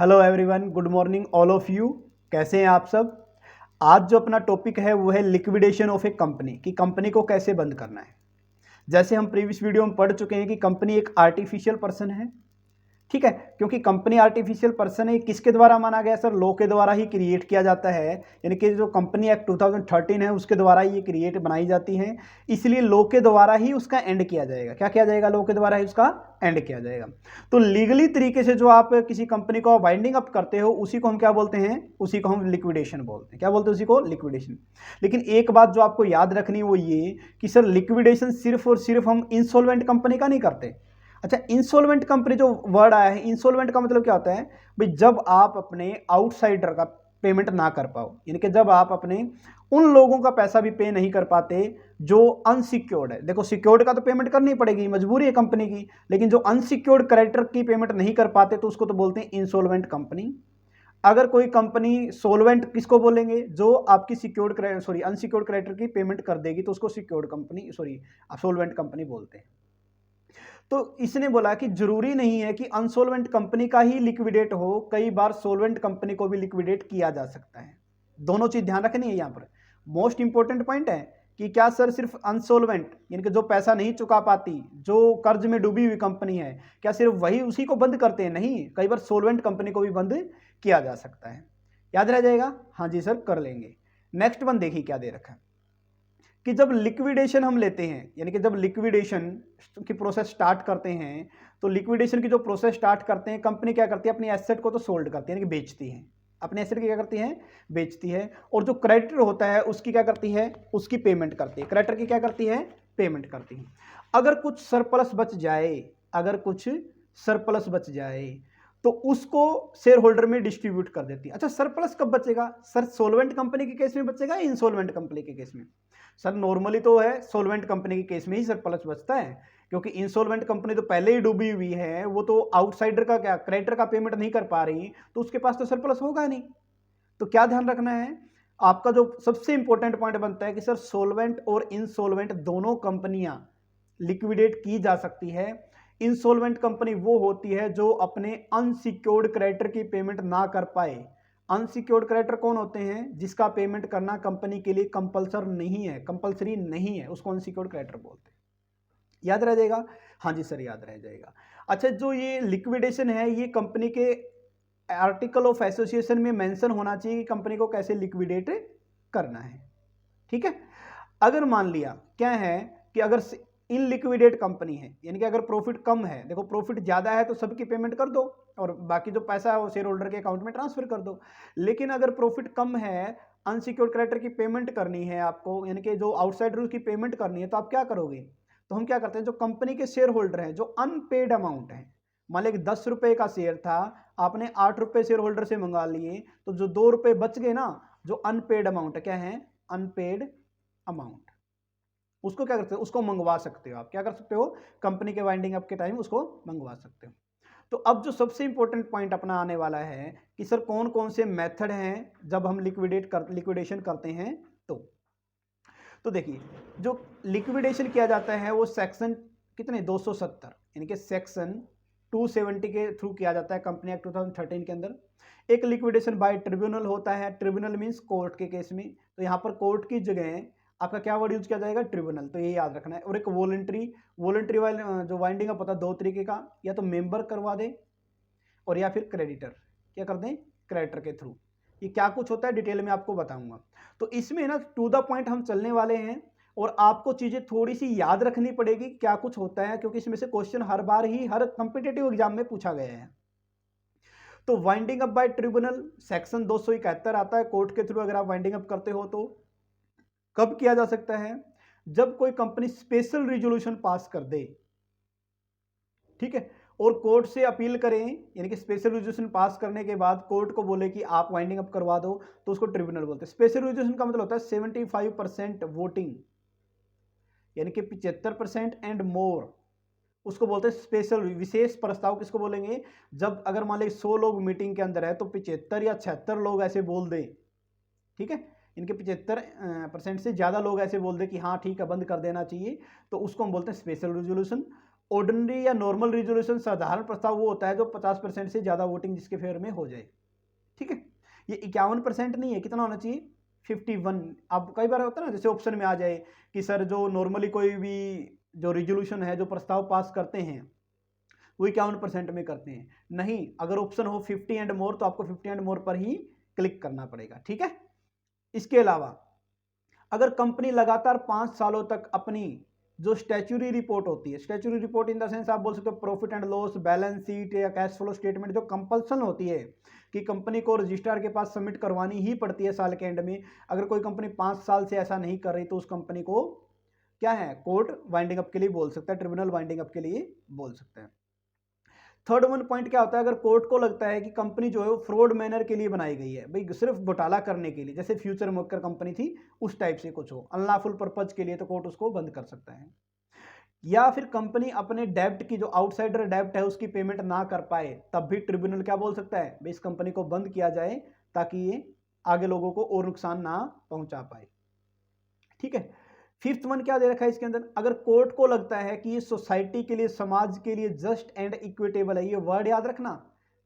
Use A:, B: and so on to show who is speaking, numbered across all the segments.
A: Hello everyone, good morning all of you. कैसे हैं आप सब। आज जो अपना टॉपिक है वो है लिक्विडेशन ऑफ ए कंपनी, कि कंपनी को कैसे बंद करना है। जैसे हम प्रीवियस वीडियो में पढ़ चुके हैं कि कंपनी एक आर्टिफिशियल पर्सन है, ठीक है। क्योंकि कंपनी आर्टिफिशियल पर्सन है, किसके द्वारा माना गया सर? लॉ के द्वारा ही क्रिएट किया जाता है, यानी कि जो कंपनी एक्ट 2013 है उसके द्वारा ये क्रिएट बनाई जाती है। इसलिए लॉ के द्वारा ही उसका एंड किया जाएगा। क्या किया जाएगा? लॉ के द्वारा ही उसका एंड किया जाएगा। तो लीगली तरीके से जो आप किसी कंपनी को वाइंडिंग अप करते हो उसी को हम क्या बोलते हैं? उसी को हम लिक्विडेशन बोलते हैं। क्या बोलते हैं? उसी को लिक्विडेशन। लेकिन एक बात जो आपको याद रखनी है वो ये कि सर लिक्विडेशन सिर्फ और सिर्फ हम इंसॉल्वेंट कंपनी का नहीं करते। अच्छा, इंसॉल्वेंट कंपनी जो वर्ड आया है, इंसॉल्वेंट का मतलब क्या होता है भाई? जब आप अपने आउटसाइडर का पेमेंट ना कर पाओ, यानी कि जब आप अपने उन लोगों का पैसा भी पे नहीं कर पाते जो अनसिक्योर्ड है। देखो, सिक्योर्ड का तो पेमेंट करनी पड़ेगी, मजबूरी है कंपनी की, लेकिन जो अनसिक्योर्ड क्रेडिटर की पेमेंट नहीं कर पाते तो उसको तो बोलते हैं इंसॉल्वेंट कंपनी। अगर कोई कंपनी सोलवेंट किसको बोलेंगे? जो आपकी अनसिक्योर्ड क्रेडिटर की पेमेंट कर देगी तो उसको सिक्योर्ड कंपनी सोलवेंट कंपनी बोलते हैं। तो इसने बोला कि जरूरी नहीं है कि अनसोल्वेंट कंपनी का ही लिक्विडेट हो, कई बार सोल्वेंट कंपनी को भी लिक्विडेट किया जा सकता है। दोनों चीज ध्यान रखनी है। यहां पर मोस्ट इंपॉर्टेंट पॉइंट है कि क्या सर सिर्फ अनसोल्वेंट, यानी कि जो पैसा नहीं चुका पाती, जो कर्ज में डूबी हुई कंपनी है, क्या सिर्फ वही उसी को बंद करते हैं? नहीं, कई बार सोल्वेंट कंपनी को भी बंद किया जा सकता है। याद रह जाएगा? हाँ जी सर, कर लेंगे। नेक्स्ट वन देखिए क्या दे रखा है कि जब लिक्विडेशन हम लेते हैं, यानी कि जब लिक्विडेशन की प्रोसेस स्टार्ट करते हैं, तो लिक्विडेशन की जो प्रोसेस स्टार्ट करते हैं, कंपनी क्या करती है? अपनी एसेट को तो सोल्ड करती है, यानी कि बेचती है। अपने एसेट की क्या करती है? बेचती है। और जो क्रेडिटर होता है उसकी क्या करती है? उसकी पेमेंट करती है। क्रेडिटर की क्या करती है? पेमेंट करती है। अगर कुछ सरप्लस बच जाए, अगर कुछ सरप्लस बच जाए तो उसको शेयर होल्डर में डिस्ट्रीब्यूट कर देती है। अच्छा, सरप्लस कब बचेगा सर? सोल्वेंट कंपनी के केस में बचेगा, इंसॉल्वेंट कंपनी के केस में? सर नॉर्मली तो है सोल्वेंट कंपनी के केस में ही सरप्लस बचता है, क्योंकि इंसॉल्वेंट कंपनी तो पहले ही डूबी हुई है, वो तो आउटसाइडर का क्या, क्रेडिटर का पेमेंट नहीं कर पा रही, तो उसके पास तो सरप्लस होगा नहीं। तो क्या ध्यान रखना है आपका? जो सबसे इंपॉर्टेंट पॉइंट बनता है कि सर सोल्वेंट और इंसॉल्वेंट दोनों कंपनियां लिक्विडेट की जा सकती है। इंसॉल्वेंट कंपनी वो होती है जो अपने अनसिक्योर्ड क्रेडिटर की पेमेंट ना कर पाए। अनसिक्योर्ड क्रेडिटर कौन होते हैं? जिसका पेमेंट करना कंपनी के लिए कंपलसरी नहीं है, उसको अनसिक्योर्ड क्रेडिटर बोलते हैं। याद रह जाएगा? हाँ जी सर, याद रह जाएगा। अच्छा, जो ये लिक्विडेशन है ये कंपनी के आर्टिकल ऑफ एसोसिएशन में मेंशन होना चाहिए कि कंपनी को कैसे लिक्विडेट करना है, ठीक है। अगर मान लिया क्या है कि अगर इन लिक्विडेट कंपनी है, यानी कि अगर प्रॉफिट कम है, देखो प्रॉफिट ज्यादा है तो सबकी पेमेंट कर दो और बाकी जो पैसा है वो शेयर होल्डर के अकाउंट में ट्रांसफर कर दो। लेकिन अगर प्रॉफिट कम है, अनसिक्योर्ड क्रेडिटर की पेमेंट करनी है आपको, यानी कि जो आउटसाइडर की पेमेंट करनी है, तो आप क्या करोगे? तो हम क्या करते हैं, जो कंपनी के शेयर होल्डर हैं, जो अनपेड अमाउंट है, मान लीजिए 10 रुपए का शेयर था, आपने 8 रुपए शेयर होल्डर से मंगा लिए, तो जो 2 रुपए बच गए ना, जो अनपेड अमाउंट है, क्या है? अनपेड अमाउंट, उसको क्या करते हो? उसको मंगवा सकते हो। आप क्या कर सकते हो? कंपनी के वाइंडिंग अप के टाइम उसको मंगवा सकते हो। तो अब जो सबसे इंपॉर्टेंट पॉइंट अपना आने वाला है कि सर कौन कौन से मेथड हैं जब हम लिक्विडेशन करते हैं। तो देखिए, जो लिक्विडेशन किया जाता है वो सेक्शन कितने 270, यानी कि सेक्शन 270 के थ्रू किया जाता है कंपनी एक्ट 2013 के अंदर। एक लिक्विडेशन बाय ट्रिब्यूनल होता है। ट्रिब्यूनल मींस कोर्ट के केस में, तो यहाँ पर कोर्ट की जगह आपका क्या वर्ड यूज किया जाएगा? ट्रिब्यूनल। तो ये याद रखना है। और एक वॉलंटरी जो वाइंडिंग अप होता है, दो तरीके का, या तो मेंबर करवा दे और या फिर क्रेडिटर क्या कर दें? क्रेडिटर के थ्रू। ये क्या कुछ होता है डिटेल में आपको बताऊंगा। तो इसमें ना टू द पॉइंट हम चलने वाले हैं और आपको चीजें थोड़ी सी याद रखनी पड़ेगी क्या कुछ होता है, क्योंकि इसमें से क्वेश्चन हर बार ही हर कॉम्पिटेटिव एग्जाम में पूछा गया है। तो winding up by tribunal section 271 आता है। कोर्ट के थ्रू अगर आप वाइंडिंग अप करते हो तो कब किया जा सकता है? जब कोई कंपनी स्पेशल रिजोल्यूशन पास कर दे, ठीक है, और कोर्ट से अपील करें, यानी कि स्पेशल रिजोल्यूशन पास करने के बाद कोर्ट को बोले कि आप वाइंडिंग अप करवा दो, तो उसको ट्रिब्यूनल बोलते हैं। स्पेशल रिजोल्यूशन का मतलब होता है 75% वोटिंग, यानी कि 75% एंड मोर, उसको बोलते हैं स्पेशल विशेष प्रस्ताव। किसको बोलेंगे? जब अगर मान लीजिए 100 लोग मीटिंग के अंदर है तो 75 या 76 लोग ऐसे बोल दें, ठीक है, इनके 75% से ज्यादा लोग ऐसे बोल दे कि हाँ ठीक है बंद कर देना चाहिए, तो उसको हम बोलते हैं स्पेशल रिजोल्यूशन। ऑर्डिनरी या नॉर्मल रिजोल्यूशन साधारण प्रस्ताव वो होता है जो 50% से ज़्यादा वोटिंग जिसके फेवर में हो जाए, ठीक है। ये 51% नहीं है, कितना होना चाहिए 51। अब कई बार होता है ना, जैसे ऑप्शन में आ जाए कि सर जो नॉर्मली कोई भी जो रिजोल्यूशन है, जो प्रस्ताव पास करते हैं वो 51% में करते हैं, नहीं, अगर ऑप्शन हो 50 एंड मोर तो आपको 50 एंड मोर पर ही क्लिक करना पड़ेगा, ठीक है। इसके अलावा अगर कंपनी लगातार 5 सालों तक अपनी जो स्टैच्यूरी रिपोर्ट होती है, statutory report in the sense आप बोल सकते हो profit and loss, balance sheet या कैश फ्लो स्टेटमेंट, जो कंपल्सन होती है कि कंपनी को रजिस्ट्रार के पास सबमिट करवानी ही पड़ती है साल के एंड में, अगर कोई कंपनी 5 साल से ऐसा नहीं कर रही तो उस कंपनी को क्या है, कोर्ट वाइंडिंग अप के लिए बोल सकता है, ट्रिब्यूनल वाइंडिंग अप के लिए बोल सकता है। थर्ड वन पॉइंट क्या होता है, अगर कोर्ट को लगता है कि कंपनी जो है वो फ्रॉड मैनर के लिए बनाई गई है, भाई सिर्फ घोटाला करने के लिए, जैसे फ्यूचर मोकर कंपनी थी उस टाइप से कुछ हो, अनलॉफुल पर्पज के लिए, तो कोर्ट उसको बंद कर सकता है। या फिर कंपनी अपने डेब्ट की जो आउटसाइडर डेब्ट है उसकी पेमेंट ना कर पाए, तब भी ट्रिब्यूनल क्या बोल सकता है, भाई इस कंपनी को बंद किया जाए ताकि ये आगे लोगों को और नुकसान ना पहुंचा पाए, ठीक है। फिफ्थ वन क्या दे रखा है इसके अंदर, अगर कोर्ट को लगता है कि ये सोसाइटी के लिए, समाज के लिए जस्ट एंड इक्विटेबल है, ये वर्ड याद रखना,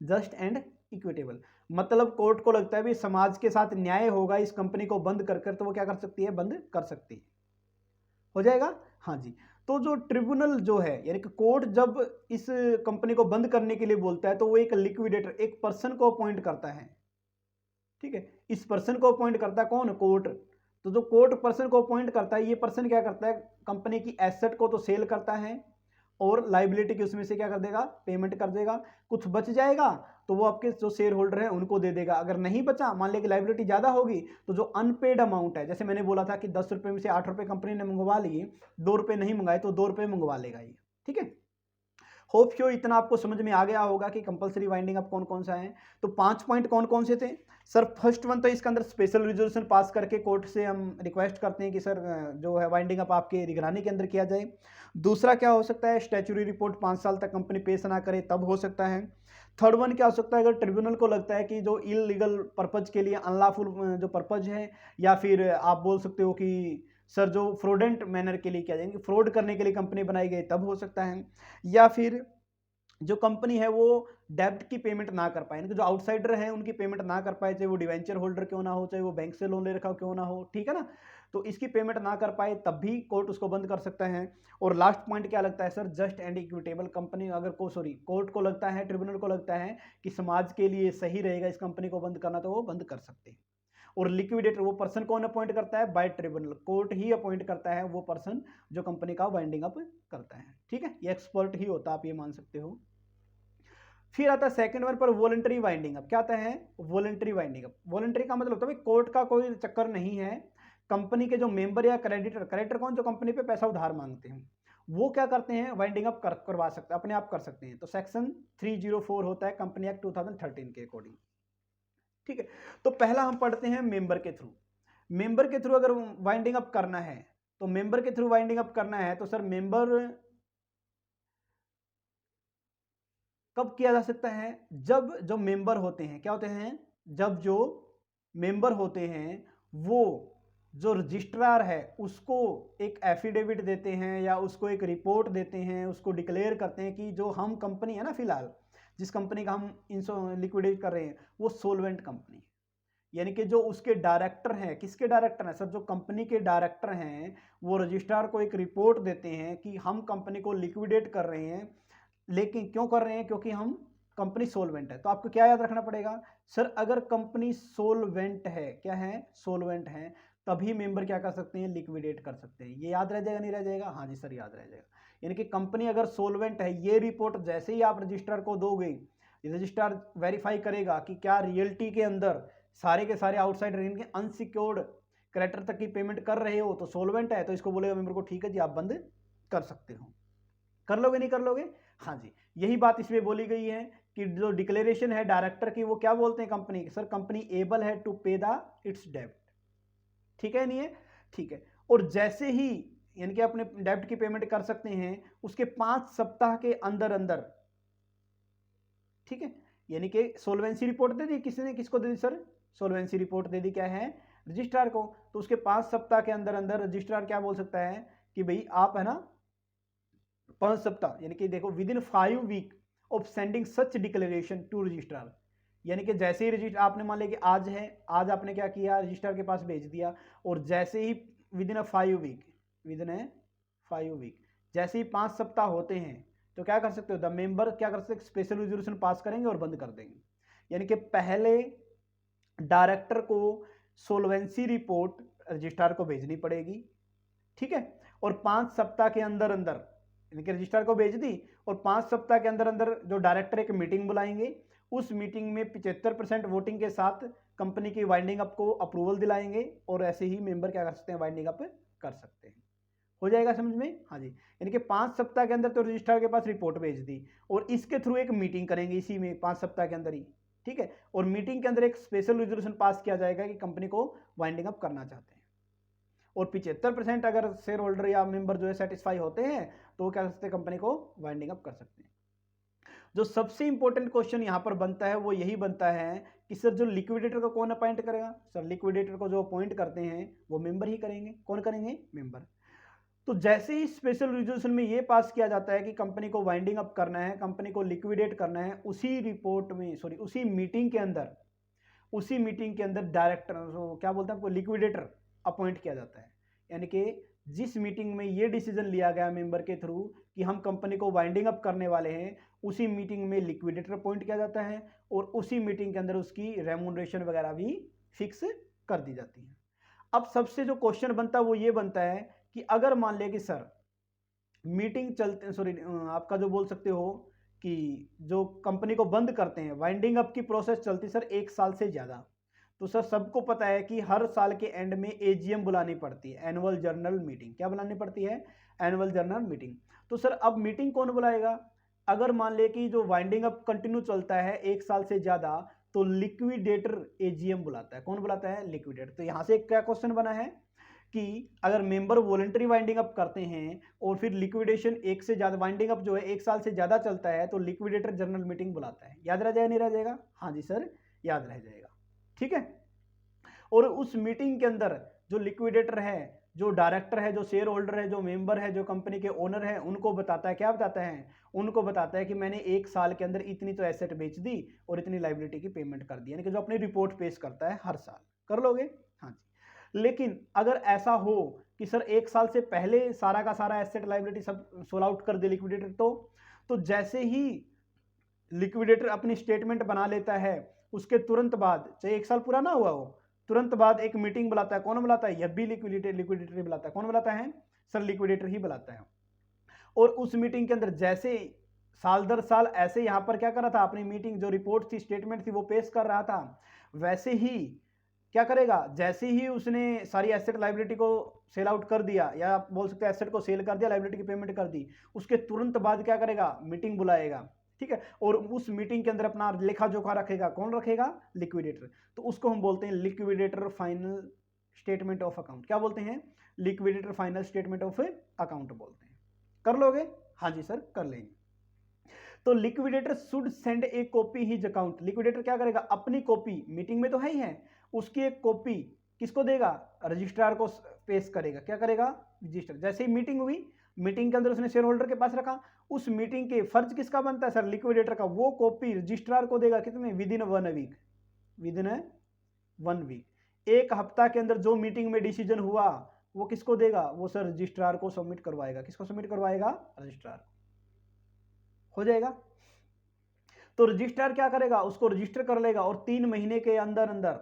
A: जस्ट एंड इक्विटेबल, मतलब कोर्ट को लगता है भी समाज के साथ न्याय होगा इस कंपनी को बंद कर कर, तो वो क्या कर सकती है, बंद कर सकती है, हो जाएगा, हाँ जी। तो जो ट्रिब्यूनल जो है, यानी कि कोर्ट जब इस कंपनी को बंद करने के लिए बोलता है तो वो एक लिक्विडेटर, एक पर्सन को अपॉइंट करता है, ठीक है। इस पर्सन को अपॉइंट करता है कौन, कोर्ट। तो जो कोर्ट पर्सन को अपॉइंट करता है, ये पर्सन क्या करता है, कंपनी की एसेट को तो सेल करता है और लाइबिलिटी की उसमें से क्या कर देगा, पेमेंट कर देगा, कुछ बच जाएगा तो वो आपके जो शेयर होल्डर है उनको दे देगा, अगर नहीं बचा, मान लिया कि लाइबिलिटी ज़्यादा होगी, तो जो अनपेड अमाउंट है, जैसे मैंने बोला था कि 10 रुपये में से 8 रुपये कंपनी ने मंगवा लिए, 2 रुपये नहीं मंगाए तो 2 रुपये मंगवा लेगा ये, ठीक है। होप सो इतना आपको समझ में आ गया होगा कि कंपलसरी वाइंडिंग अप कौन कौन सा है। तो 5 पॉइंट कौन कौन से थे सर, फर्स्ट वन तो इसके अंदर स्पेशल रिजोल्यूशन पास करके कोर्ट से हम रिक्वेस्ट करते हैं कि सर जो है वाइंडिंग अप आपके निगरानी के अंदर किया जाए। दूसरा क्या हो सकता है, स्टैच्यूरी रिपोर्ट 5 साल तक कंपनी पेश ना करे तब हो सकता है। थर्ड वन क्या हो सकता है, अगर ट्रिब्यूनल को लगता है कि जो इलीगल पर्पज के लिए, अनलॉफुल जो पर्पज है, या फिर आप बोल सकते हो कि सर जो फ्रॉडेंट मैनर के लिए किया जाएंगे, फ्रॉड करने के लिए कंपनी बनाई गई, तब हो सकता है। या फिर जो कंपनी है वो डेब्ट की पेमेंट ना कर पाए, जो आउटसाइडर है उनकी पेमेंट ना कर पाए, चाहे वो डिवेंचर होल्डर क्यों ना हो, चाहे वो बैंक से लोन ले रखा हो क्यों ना हो, ठीक है ना, तो इसकी पेमेंट ना कर पाए तब भी कोर्ट उसको बंद कर सकता है। और लास्ट पॉइंट क्या लगता है sir, just and equitable, company अगर कोर्ट को लगता है, ट्रिब्यूनल को लगता है कि समाज के लिए सही रहेगा इस कंपनी को बंद करना, तो वो बंद कर सकते हैं। और लिक्विडेटर वो पर्सन कौन अपॉइंट करता है, बाय ट्रिब्यूनल, कोर्ट ही अपॉइंट करता है वो पर्सन जो कंपनी का वाइंडिंग अप करता है, ठीक है, ये एक्सपर्ट ही होता है, आप ये मान सकते हो। फिर आता है सेकंड वन पर वॉलंटरी वाइंडिंग अप, क्या आता है, वॉलंटरी वाइंडिंग अप। वॉलंटरी का मतलब होता है कोर्ट का कोई चक्कर नहीं है, कंपनी के जो मेंबर या क्रेडिटर, क्रेडिटर कौन, जो कंपनी पे पैसा उधार मांगते हैं, वो क्या करते हैं, वाइंडिंग अप करवा सकते हैं, अपने आप कर सकते हैं। तो सेक्शन 304 होता है कंपनी एक्ट 2013 के अकॉर्डिंग, ठीक है। तो पहला हम पढ़ते हैं मेंबर के थ्रू। मेंबर के थ्रू अगर वाइंडिंग अप करना है, तो मेंबर के थ्रू वाइंडिंग अप करना है तो सर मेंबर कब किया जा सकता है, जब जो मेंबर होते हैं क्या होते हैं, जब जो मेंबर होते हैं वो जो रजिस्ट्रार है उसको एक एफिडेविट देते हैं या उसको एक रिपोर्ट देते हैं, उसको डिक्लेयर करते हैं कि जो हम कंपनी है ना, फिलहाल जिस कंपनी का हम लिक्विडेट कर रहे हैं वो सोलवेंट कंपनी है, यानी कि जो उसके डायरेक्टर हैं, किसके डायरेक्टर हैं सर, जो कंपनी के डायरेक्टर हैं वो रजिस्ट्रार को एक रिपोर्ट देते हैं कि हम कंपनी को लिक्विडेट कर रहे हैं, लेकिन क्यों कर रहे हैं, क्योंकि हम कंपनी सोलवेंट है। तो आपको क्या याद रखना पड़ेगा सर, अगर कंपनी सोलवेंट है, क्या है, सोलवेंट है, तभी मेंबर क्या कर सकते हैं, लिक्विडेट कर सकते हैं। ये याद रह जाएगा, नहीं रह जाएगा, हाँ जी सर याद रह जाएगा। यानी कि कंपनी अगर सोलवेंट है, ये रिपोर्ट जैसे ही आप रजिस्ट्रार को दोगे, रजिस्ट्रार वेरीफाई करेगा कि क्या रियल्टी के अंदर सारे के सारे आउटसाइड इनके अनसिक्योर्ड क्रेडिटर तक की पेमेंट कर रहे हो तो सोलवेंट है, तो इसको बोलेगा मेंबर को ठीक है जी आप बंद कर सकते हो। कर लोगे, नहीं कर लोगे, हाँ जी, यही बात इसमें बोली गई है कि जो डिक्लेरेशन है डायरेक्टर की वो क्या बोलते हैं कंपनी की, सर कंपनी एबल है टू पे द इट्स डेब्ट, ठीक है, नहीं है, ठीक है। और जैसे ही यानी कि अपने डेब्ट की पेमेंट कर सकते हैं उसके 5 सप्ताह के अंदर अंदर, ठीक है, यानी कि सोलवेंसी रिपोर्ट दे दी किसी ने, किसको दे दी सर, सोलवेंसी रिपोर्ट दे दी क्या है, रजिस्ट्रार को, तो उसके 5 सप्ताह के अंदर अंदर रजिस्ट्रार क्या बोल सकता है कि भाई आप है ना 5 सप्ताह यानी कि देखो within 5 week of sending such declaration to registrar, यानी कि जैसे ही रजिस्टर आपने मान लिया कि आज है, आज आपने क्या किया, रजिस्ट्रार के पास भेज दिया, और जैसे ही within 5 week, within 5 week, जैसे ही 5 सप्ताह होते हैं तो क्या कर सकते हो, द मेंबर क्या कर सकते हैं, स्पेशल रेजोल्यूशन पास करेंगे और बंद कर देंगे। यानी कि पहले डायरेक्टर को सोलवेंसी रिपोर्ट रजिस्ट्रार को भेजनी पड़ेगी, ठीक है, और 5 सप्ताह के अंदर अंदर यानी कि रजिस्ट्रार को भेज दी, और 5 सप्ताह के अंदर अंदर जो डायरेक्टर एक मीटिंग बुलाएंगे, उस मीटिंग में 75% वोटिंग के साथ कंपनी की वाइंडिंग अप को अप्रूवल दिलाएंगे, और ऐसे ही मेंबर क्या कर सकते हैं, वाइंडिंग अप कर सकते हैं। हो जाएगा समझ में? हाँ जी, यानी कि 5 सप्ताह के अंदर तो रजिस्ट्रार के पास रिपोर्ट भेज दी, और इसके थ्रू एक मीटिंग करेंगे इसी में 5 सप्ताह के अंदर ही, ठीक है, और मीटिंग के अंदर एक स्पेशल रेजोल्यूशन पास किया जाएगा कि कंपनी को वाइंडिंग अप करना चाहते हैं, और 75% अगर शेयर होल्डर या मेंबर जो है सेटिस्फाई होते हैं तो वो क्या कर सकते हैं, कंपनी को वाइंडिंग अप कर सकते हैं। जो सबसे इंपॉर्टेंट क्वेश्चन यहां पर बनता है वो यही बनता है कि सर जो लिक्विडेटर को कौन अपॉइंट करेगा? सर लिक्विडेटर को जो अपॉइंट करते हैं वो मेंबर ही करेंगे। कौन करेंगे? मेंबर। तो जैसे ही स्पेशल रेजोल्यूशन में ये पास किया जाता है कि कंपनी को वाइंडिंग अप करना है, कंपनी को लिक्विडेट करना है, उसी रिपोर्ट में उसी मीटिंग के अंदर डायरेक्टर क्या बोलते हैं आपको, लिक्विडेटर अपॉइंट किया जाता है। यानी कि जिस मीटिंग में ये डिसीजन लिया गया मेंबर के थ्रू कि हम कंपनी को वाइंडिंग अप करने वाले हैं, उसी मीटिंग में लिक्विडेटर अपॉइंट किया जाता है, और उसी मीटिंग के अंदर उसकी रेम्यूनरेशन वगैरह भी फिक्स कर दी जाती है। अब सबसे जो क्वेश्चन बनता है वो ये बनता है कि अगर मान लिया कि सर मीटिंग चलते, आपका जो बोल सकते हो कि जो कंपनी को बंद करते हैं, वाइंडिंग अप की प्रोसेस चलती सर 1 साल से ज़्यादा, तो सर सबको पता है कि हर साल के एंड में एजीएम बुलानी पड़ती है, एनुअल जनरल मीटिंग। क्या बुलानी पड़ती है? Annual general meeting. तो सर अब मीटिंग कौन बुलाएगा? अगर मान ले कि जो वाइंडिंग अप कंटिन्यू चलता है 1 साल से ज़्यादा, तो लिक्विडेटर एजीएम बुलाता है। कौन बुलाता है? लिक्विडेटर। तो यहाँ से क्या क्वेश्चन बना है कि अगर मेंबर वॉलंटरी वाइंडिंग अप करते हैं और फिर लिक्विडेशन 1 से ज़्यादा, वाइंडिंग अप जो है 1 साल से ज़्यादा चलता है, तो लिक्विडेटर जनरल मीटिंग बुलाता है। याद रह जाएगा नहीं रह जाएगा? हाँ जी सर, याद रह जाएगा। ठीक है, और उस मीटिंग के अंदर जो लिक्विडेटर है, जो डायरेक्टर है, जो शेयर होल्डर है, जो मेंबर है, जो कंपनी के ओनर है, उनको बताता है, क्या बताता है? उनको बताता है कि मैंने 1 साल के अंदर इतनी तो एसेट बेच दी और इतनी लायबिलिटी की पेमेंट कर दी, यानी कि जो अपनी रिपोर्ट पेश करता है हर साल। कर लोगे? हाँ जी। लेकिन अगर ऐसा हो कि सर 1 साल से पहले सारा का सारा एसेट लायबिलिटी सब सोल आउट कर दे लिक्विडेटर, तो जैसे ही लिक्विडेटर अपनी स्टेटमेंट बना लेता है, उसके तुरंत बाद, चाहे 1 साल पूरा ना हुआ हो, तुरंत बाद एक मीटिंग बुलाता है। कौन बुलाता है? यह भी लिक्विडेटर ही बुलाता है। कौन बुलाता है? सर लिक्विडेटर ही बुलाता है। और उस मीटिंग के अंदर जैसे साल दर साल ऐसे यहां पर क्या कर रहा था, अपनी मीटिंग जो रिपोर्ट थी, स्टेटमेंट थी, वो पेश कर रहा था, वैसे ही क्या करेगा, जैसे ही उसने सारी एसेट लायबिलिटी को सेल आउट कर दिया, या आप बोल सकते हैं एसेट को सेल कर दिया, लायबिलिटी की पेमेंट कर दी, उसके तुरंत बाद क्या करेगा, मीटिंग बुलाएगा। ठीक है, और उस मीटिंग के अंदर अपना लेखा जोखा रखेगा। कौन रखेगा? लिक्विडेटर। तो उसको हम बोलते हैं liquidator final statement of account. क्या बोलते हैं? Liquidator final statement of account बोलते हैं। कर लोगे? हाँ जी सर, कर लेंगे। तो liquidator should send A copy his account. Liquidator क्या करेगा? अपनी कॉपी, मीटिंग में तो है ही है, उसकी एक कॉपी किसको देगा? रजिस्ट्रार को पेश करेगा। क्या करेगा? रजिस्टर। जैसे ही मीटिंग हुई, मीटिंग के अंदर उसने शेयर होल्डर के पास रखा, उस मीटिंग के फर्ज किसका बनता है? सर लिक्विडेटर का। वो कॉपी रजिस्ट्रार को देगा कितने? Within 1 week. Within 1 week, 1 हफ्ता के अंदर जो मीटिंग में डिसीजन हुआ वो किसको देगा? वो सर रजिस्ट्रार को सबमिट करवाएगा। किसको सबमिट करवाएगा? रजिस्ट्रार। हो जाएगा। तो रजिस्ट्रार क्या करेगा? उसको रजिस्टर कर लेगा, और 3 महीने के अंदर अंदर,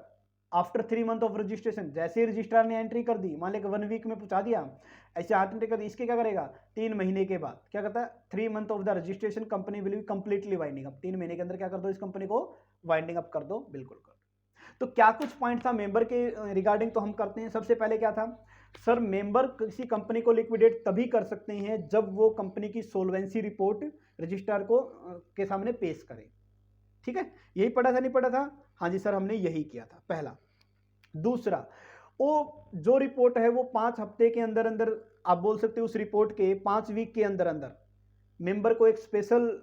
A: आफ्टर 3 मंथ ऑफ रजिस्ट्रेशन, जैसे ही रजिस्ट्रार ने एंट्री कर दी, मान लें 1 वीक में पहुंचा दिया, ऐसे एंट्री कर दी, इसके क्या करेगा? 3 महीने के बाद क्या करता है? 3 month of the registration company will be completely winding up. 3 महीने के अंदर क्या कर दो? इस कंपनी को वाइंडिंग अप कर दो। बिल्कुल कर दो। तो क्या कुछ पॉइंट था मेंबर के रिगार्डिंग, तो हम करते हैं। सबसे पहले क्या था सर, मेंबर किसी कंपनी को लिक्विडेट तभी कर सकते हैं जब वो कंपनी की सोल्वेंसी रिपोर्ट रजिस्ट्रार को के सामने पेश करें। ठीक है, यही पढ़ा था? नहीं पढ़ा था? हाँ जी सर, हमने यही किया था पहला। दूसरा, वो जो रिपोर्ट है वो 5 हफ्ते के अंदर अंदर, आप बोल सकते हो उस रिपोर्ट के 5 वीक के अंदर अंदर मेंबर को एक स्पेशल,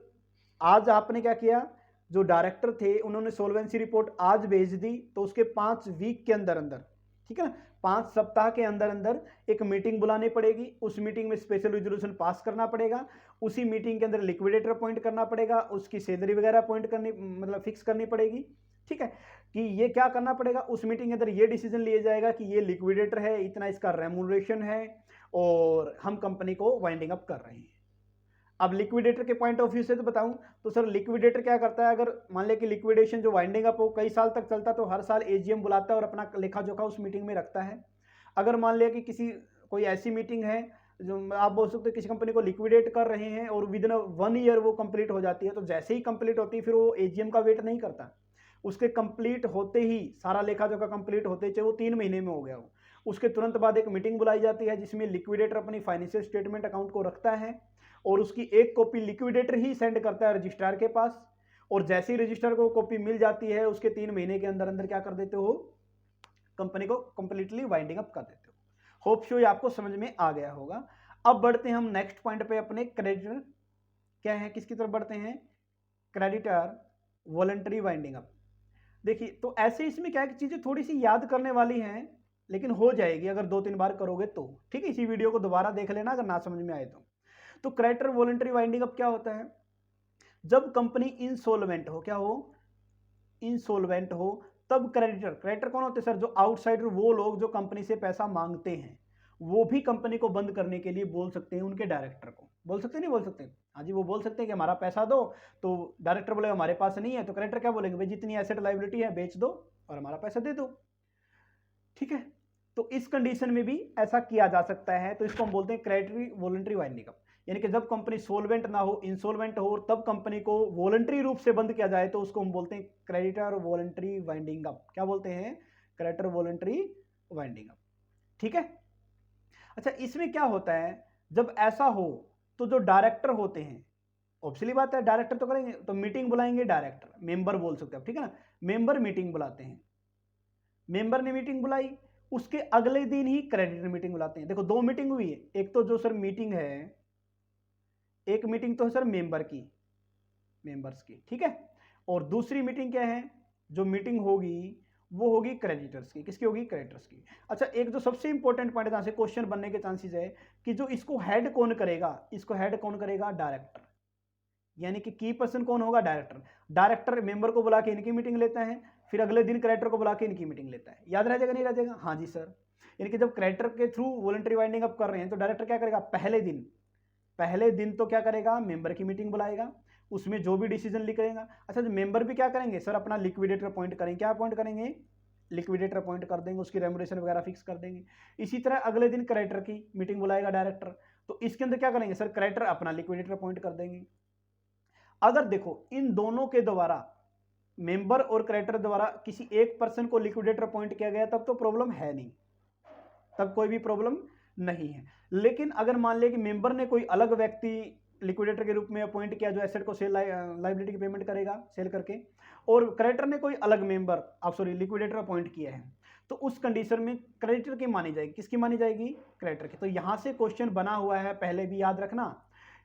A: आज आपने क्या किया, जो डायरेक्टर थे उन्होंने सोल्वेंसी रिपोर्ट आज भेज दी, तो उसके 5 वीक के अंदर अंदर, ठीक है ना। 5 सप्ताह के अंदर अंदर एक मीटिंग बुलानी पड़ेगी, उस मीटिंग में स्पेशल रेजोल्यूशन पास करना पड़ेगा, उसी मीटिंग के अंदर लिक्विडेटर अपॉइंट करना पड़ेगा, उसकी सैलरी वगैरह अपॉइंट करनी मतलब फिक्स करनी पड़ेगी। ठीक है, कि ये क्या करना पड़ेगा, उस मीटिंग के अंदर ये डिसीजन लिया जाएगा कि ये लिक्विडेटर है, इतना इसका रेम्यूनरेशन है और हम कंपनी को वाइंडिंग अप कर रहे हैं। अब लिक्विडेटर के पॉइंट ऑफ व्यू से तो बताऊं तो सर लिक्विडेटर क्या करता है, अगर मान ले कि लिक्विडेशन जो वाइंडिंग अप हो कई साल तक चलता तो हर साल एजीएम बुलाता है और अपना लेखा जोखा उस मीटिंग में रखता है। अगर मान लिया कि किसी कोई ऐसी मीटिंग है जो आप बोल सकते हो किसी कंपनी को लिक्विडेट कर रहे हैं और विद इन 1 ईयर वो कंप्लीट हो जाती है, तो जैसे ही कंप्लीट होती है फिर वो एजीएम का वेट नहीं करता, उसके कंप्लीट होते ही सारा लेखा जोखा कंप्लीट होते ही चाहे वो 3 महीने में हो गया हो, उसके तुरंत बाद एक मीटिंग बुलाई जाती है जिसमें लिक्विडेटर अपनी फाइनेंशियल स्टेटमेंट अकाउंट को रखता है और उसकी एक कॉपी लिक्विडेटर ही सेंड करता है रजिस्ट्रार के पास, और जैसे ही रजिस्ट्रार को कॉपी मिल जाती है उसके 3 महीने के अंदर अंदर क्या कर देते हो, कंपनी को कंप्लीटली वाइंडिंग अप कर देते हो। होप सो ये आपको समझ में आ गया होगा। अब बढ़ते हैं हम नेक्स्ट पॉइंट पे अपने क्रेडिटर क्या है किसकी तरफ बढ़ते हैं, क्रेडिटर वॉलंटरी वाइंडिंग अप। देखिए तो ऐसे इसमें क्या है कि चीजें थोड़ी सी याद करने वाली हैं लेकिन हो जाएगी अगर 2-3 बार करोगे तो, ठीक है। इसी वीडियो को दोबारा देख लेना अगर ना समझ में आए तो क्रेडिटर वॉलंटरी वाइंडिंग अप क्या होता है, जब कंपनी इंसॉल्वेंट हो, क्या हो, इंसॉल्वेंट हो, तब क्रेडिटर कौन होते हैं सर, जो आउटसाइडर, वो लोग जो कंपनी से पैसा मांगते हैं वो भी कंपनी को बंद करने के लिए बोल सकते हैं उनके डायरेक्टर को, बोल सकते नहीं बोल सकते, हाँ जी वो बोल सकते हैं कि हमारा पैसा दो, तो डायरेक्टर बोलेगा हमारे पास नहीं है, तो क्रेडिटर क्या बोलेंगे, भाई जितनी एसेट लायबिलिटी है बेच दो और हमारा पैसा दे दो। ठीक है, तो इस कंडीशन में भी ऐसा किया जा सकता है, तो इसको हम बोलते हैं क्रेडिटरी वॉलंटरी वाइंडिंग अप, यानी कि जब कंपनी सोलवेंट ना हो, इंसॉल्वेंट हो, तब कंपनी को वॉलंटरी रूप से बंद किया जाए तो उसको हम बोलते हैं क्रेडिटर वॉलंटरी वाइंडिंग अप। क्या बोलते हैं, क्रेडिटर वॉलंटरी वाइंडिंग अप। ठीक है, अच्छा इसमें क्या होता है, जब ऐसा हो तो जो डायरेक्टर होते हैं, ऑब्वियसली बात है डायरेक्टर तो करेंगे, तो मीटिंग बुलाएंगे डायरेक्टर, मेंबर बोल सकते हैं, ठीक है ना, मेंबर मीटिंग बुलाते हैं, मेंबर ने मीटिंग बुलाई, उसके अगले दिन ही क्रेडिटर मीटिंग बुलाते हैं। देखो 2 मीटिंग हुई है, एक तो जो सर मीटिंग है, एक मीटिंग तो है सर मेंबर की, मेंबर्स की, ठीक है, और दूसरी मीटिंग क्या है, जो मीटिंग होगी वो होगी क्रेडिटर्स की, किसकी होगी, क्रेडिटर्स की। अच्छा एक जो सबसे इंपॉर्टेंट पॉइंट जहां से क्वेश्चन बनने के चांसेस है कि जो इसको हेड कौन करेगा, इसको हेड कौन करेगा, डायरेक्टर, यानी कि की पर्सन कौन होगा, डायरेक्टर। डायरेक्टर मेंबर को बुला के इनकी मीटिंग लेता है, फिर अगले दिन क्रेडिटर को बुला के इनकी मीटिंग लेता है। याद रह जाएगा नहीं रह जाएगा, हाँ जी सर। यानी कि जब क्रेडिटर के थ्रू वॉलंटरी वाइंडिंग अप कर रहे हैं तो डायरेक्टर क्या करेगा, पहले दिन तो क्या करेगा, मेंबर की मीटिंग बुलाएगा, उसमें जो भी डिसीजन लिखेगा। अच्छा जो मेंबर भी क्या करेंगे सर, अपना लिक्विडेटर अपॉइंट करेंगे, क्या अपॉइंट करेंगे, लिक्विडेटर अपॉइंट कर देंगे, उसकी रेम्युनरेशन वगैरह फिक्स कर देंगे। इसी तरह अगले दिन क्रेडिटर की मीटिंग बुलाएगा डायरेक्टर, तो इसके अंदर क्या करेंगे सर, क्रेडिटर अपना लिक्विडेटर अपॉइंट कर देंगे। अगर देखो इन दोनों के द्वारा, मेंबर और क्रेडिटर द्वारा किसी एक पर्सन को लिक्विडेटर अपॉइंट किया गया तब तो प्रॉब्लम है नहीं, तब कोई भी प्रॉब्लम नहीं है। लेकिन अगर मान लिया कि मेंबर ने कोई अलग व्यक्ति लिक्विडेटर के रूप में अपॉइंट किया जो एसेट को सेल लायबिलिटी की पेमेंट करेगा सेल करके, और क्रेडिटर ने कोई अलग मेंबर लिक्विडेटर अपॉइंट किया है, तो उस कंडीशन में क्रेडिटर की मानी जाएगी, किसकी मानी जाएगी, क्रेडिटर की। तो यहां से क्वेश्चन बना हुआ है, पहले भी याद रखना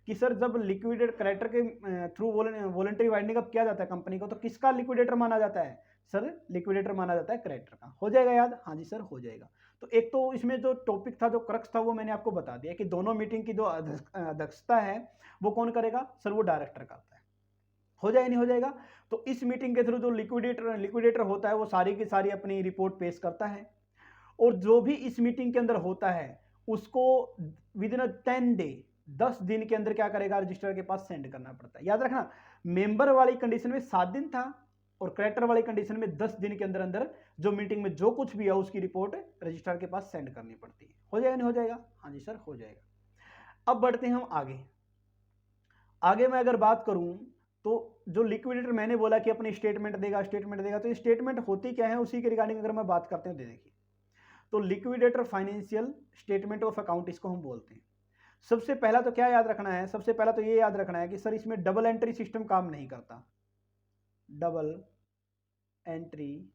A: कि सर जब लिक्विडेट क्रेडिटर के थ्रू वॉलंटरी वाइंडिंग अप किया जाता है कंपनी को, तो किसका लिक्विडेटर माना जाता है सर, लिक्विडेटर माना जाता है क्रेडिटर का। हो जाएगा याद, हाँ जी सर हो जाएगा। तो एक तो इसमें जो टॉपिक था, जो क्रक्स था, वो मैंने आपको बता दिया कि दोनों मीटिंग की जो अध्यक्षता है वो कौन करेगा सर, वो डायरेक्टर करता है। हो जाए नहीं हो जाएगा, तो इस मीटिंग के थ्रू जो लिक्विडेटर होता है वो सारी की सारी अपनी रिपोर्ट पेश करता है, और जो भी इस मीटिंग के अंदर होता है उसको विद इन 10 डे, 10 दिन के अंदर क्या करेगा, रजिस्ट्रार के पास सेंड करना पड़ता है। याद रखना मेंबर वाली कंडीशन में 7 दिन था और क्रेडिटर वाली कंडीशन में 10 दिन के अंदर अंदर जो मीटिंग में जो कुछ भी है उसकी रिपोर्ट रजिस्ट्रार के पास सेंड करनी पड़ती है। हो जाएगा नहीं हो जाएगा, हाँ जी सर हो जाएगा। अब बढ़ते हैं हम आगे मैं अगर बात करूं तो जो लिक्विडेटर मैंने बोला कि अपनी स्टेटमेंट देगा, तो ये स्टेटमेंट होती क्या है उसी के रिगार्डिंग अगर मैं बात करते हैं, देखिए तो liquidator financial statement of account इसको हम बोलते हैं। सबसे पहला तो क्या याद रखना है, सबसे पहला तो ये याद रखना है कि सर इसमें डबल एंट्री सिस्टम काम नहीं करता, डबल एंट्री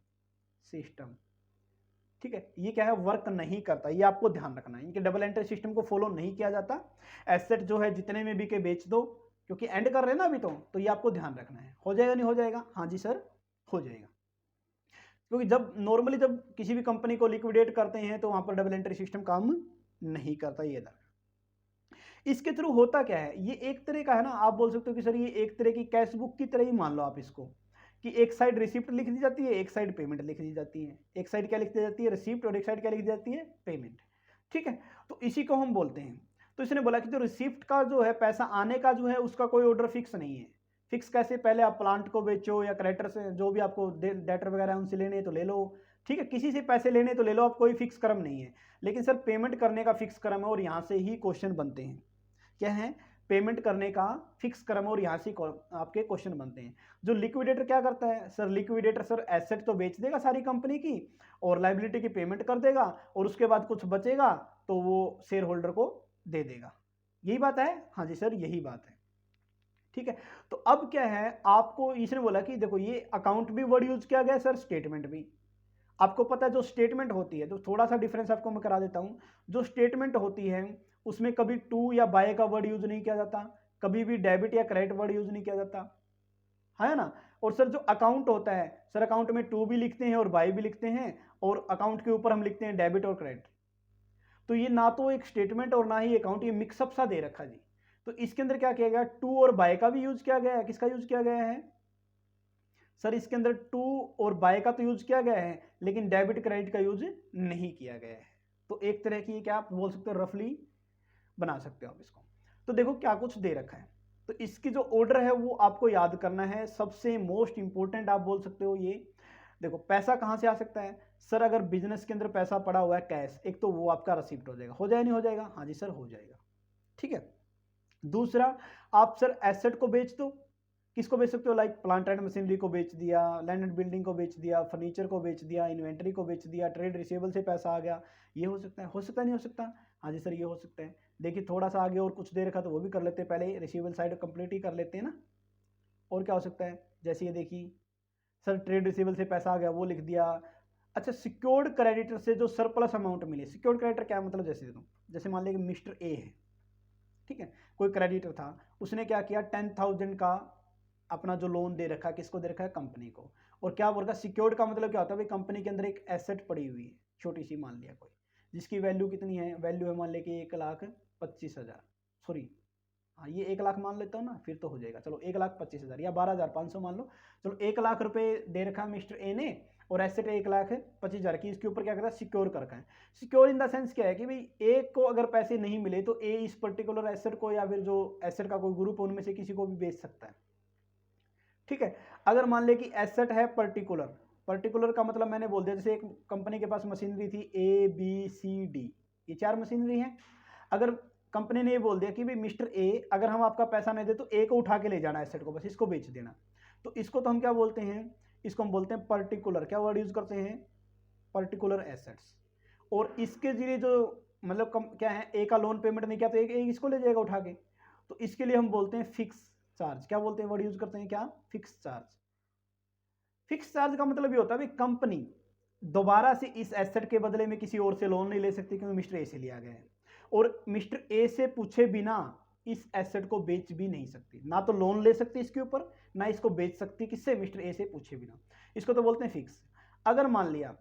A: सिस्टम, ठीक है, ये क्या है, वर्क नहीं करता, ये आपको ध्यान रखना है, इनके डबल एंट्री सिस्टम को फॉलो नहीं किया जाता। एसेट जो है जितने में बिके बेच दो, क्योंकि एंड कर रहे हैं ना अभी तो ये आपको ध्यान रखना है। हो जाएगा नहीं हो जाएगा, हाँ जी सर हो जाएगा। क्योंकि जब नॉर्मली जब किसी भी कंपनी को लिक्विडेट करते हैं तो वहां पर डबल एंट्री सिस्टम काम नहीं करता। ये था इसके थ्रू होता क्या है, ये एक तरह का है ना, आप बोल सकते हो कि सर ये एक तरह की कैश बुक की तरह ही मान लो आप इसको, कि एक साइड रिसिप्ट लिख दी जाती है, एक साइड पेमेंट लिख दी जाती है। एक साइड क्या लिख दी जाती है, रिसिप्ट, और एक साइड क्या लिख दी जाती है, पेमेंट। ठीक है, तो इसी को हम बोलते हैं। तो इसने बोला कि जो रिसिप्ट का जो है पैसा आने का जो है उसका कोई ऑर्डर फिक्स नहीं है। फिक्स कैसे, पहले आप प्लांट को बेचो या क्रेडिटर से जो भी आपको डेटर वगैरह उनसे लेने तो ले लो, ठीक है, किसी से पैसे लेने तो ले लो, आप कोई फिक्स क्रम नहीं है। लेकिन सर पेमेंट करने का फिक्स क्रम है, और यहां से ही क्वेश्चन बनते हैं। क्या है, पेमेंट करने का फिक्स क्रम, और यहां से आपके क्वेश्चन बनते हैं। जो लिक्विडेटर क्या करता है सर, लिक्विडेटर सर एसेट तो बेच देगा सारी कंपनी की, और लायबिलिटी की पेमेंट कर देगा, और उसके बाद कुछ बचेगा तो वो शेयर होल्डर को दे देगा। यही बात है, हाँ जी सर यही बात है। ठीक है, तो अब क्या है, आपको इसने बोला कि देखो ये अकाउंट भी वर्ड यूज किया गया सर, स्टेटमेंट भी। आपको पता है जो स्टेटमेंट होती है, तो थोड़ा सा डिफरेंस आपको मैं करा देता हूं। जो स्टेटमेंट होती है उसमें कभी टू या बाय का वर्ड यूज नहीं किया जाता, कभी भी डेबिट या क्रेडिट वर्ड यूज नहीं किया जाता, है ना। और सर जो अकाउंट होता है सर, अकाउंट में टू भी लिखते हैं और बाय भी लिखते हैं, और अकाउंट के ऊपर हम लिखते हैं डेबिट और क्रेडिट। तो ये ना तो एक स्टेटमेंट और ना ही अकाउंट, ये मिक्सअप सा दे रखा जी। तो इसके अंदर क्या किया गया, टू और बाय का भी यूज किया गया है। किसका यूज किया गया है सर, इसके अंदर टू और बाय का तो यूज किया गया है, लेकिन डेबिट क्रेडिट का यूज नहीं किया गया है। तो एक तरह की क्या आप बोल सकते हो, रफली बना सकते हो आप इसको। तो देखो क्या कुछ दे रखा है, तो इसकी जो ऑर्डर है वो आपको याद करना है। सबसे मोस्ट इंपॉर्टेंट आप बोल सकते हो ये। देखो पैसा कहां से आ सकता है सर, अगर बिजनेस के अंदर पैसा पड़ा हुआ है कैश, एक तो वो आपका रिसिप्ट हो जाएगा, हो जाए नहीं हो जाएगा, हाँ जी सर हो जाएगा। ठीक है, दूसरा आप सर एसेट को बेच दो। किसको बेच सकते हो, लाइक प्लांट एंड मशीनरी को बेच दिया, लैंड एंड बिल्डिंग को बेच दिया, फर्नीचर को बेच दिया, इन्वेंटरी को बेच दिया, ट्रेड रिसीवेबल से पैसा आ गया। ये हो सकता है, हो सकता है नहीं हो सकता, हाँ जी सर ये हो सकता है। देखिए थोड़ा सा आगे और कुछ दे रखा तो वो भी कर लेते हैं, पहले रिसीवेबल साइड कंप्लीट ही कर लेते हैं ना। और क्या हो सकता है, जैसे ये देखिए सर ट्रेड रिसीवेबल से पैसा आ गया वो लिख दिया। अच्छा, सिक्योर्ड क्रेडिटर से जो सरप्लस अमाउंट मिले, सिक्योर्ड क्रेडिटर क्या मतलब, जैसे मान लीजिए मिस्टर ए है, ठीक है, कोई क्रेडिटर था, उसने क्या किया 10,000 का अपना जो लोन दे रखा है, किसको दे रखा है, कंपनी को। और क्या बोल रखा, सिक्योर्ड का मतलब क्या होता है भाई, कंपनी के अंदर एक एसेट पड़ी हुई है छोटी सी, मान लिया कोई, जिसकी वैल्यू कितनी है, वैल्यू है मान लिया कि 1,25,000, सॉरी हाँ ये 1 लाख मान लेता हूँ ना, फिर तो हो जाएगा, चलो 1,25,000 या 12,500 मान लो। चलो 1 लाख रुपए दे रखा है मिस्टर ए ने, और एसेट 1,25,000 की, इसके ऊपर क्या करता है, सिक्योर कर रखा है। सिक्योर इन द सेंस क्या है कि भाई ए को अगर पैसे नहीं मिले तो ए इस पर्टिकुलर एसेट को, या फिर जो एसेट का कोई ग्रुप उनमें से किसी को भी बेच सकता है। ठीक है, अगर मान ले कि एसेट है पर्टिकुलर, पर्टिकुलर का मतलब मैंने बोल दिया, जैसे एक कंपनी के पास मशीनरी थी ABCD, ये 4 मशीनरी हैं। अगर कंपनी ने ये बोल दिया कि भाई मिस्टर ए, अगर हम आपका पैसा नहीं दे तो ए को उठा के ले जाना एसेट को, बस इसको बेच देना, तो इसको तो हम क्या बोलते हैं, इसको हम बोलते हैं पर्टिकुलर, क्या वर्ड यूज करते हैं, पर्टिकुलर एसेट्स। और इसके जरिए जो मतलब क्या है, ए का लोन पेमेंट नहीं किया तो एक इसको ले जाएगा उठा के, तो इसके लिए हम बोलते हैं फिक्स चार्ज। क्या बोलते हैं, वर्ड यूज करते हैं क्या, फिक्स चार्ज। फिक्स चार्ज का मतलब ये होता है कंपनी दोबारा से इस एसेट के बदले में किसी और से लोन नहीं ले सकती, क्योंकि मिस्टर ए से लिया गया है, और मिस्टर ए से पूछे बिना इस एसेट को बेच भी नहीं सकती, ना तो लोन ले सकती इसके ऊपर, ना इसको बेच सकती, किससे, मिस्टर ए से पूछे बिना। इसको तो बोलते हैं फिक्स। अगर मान लिया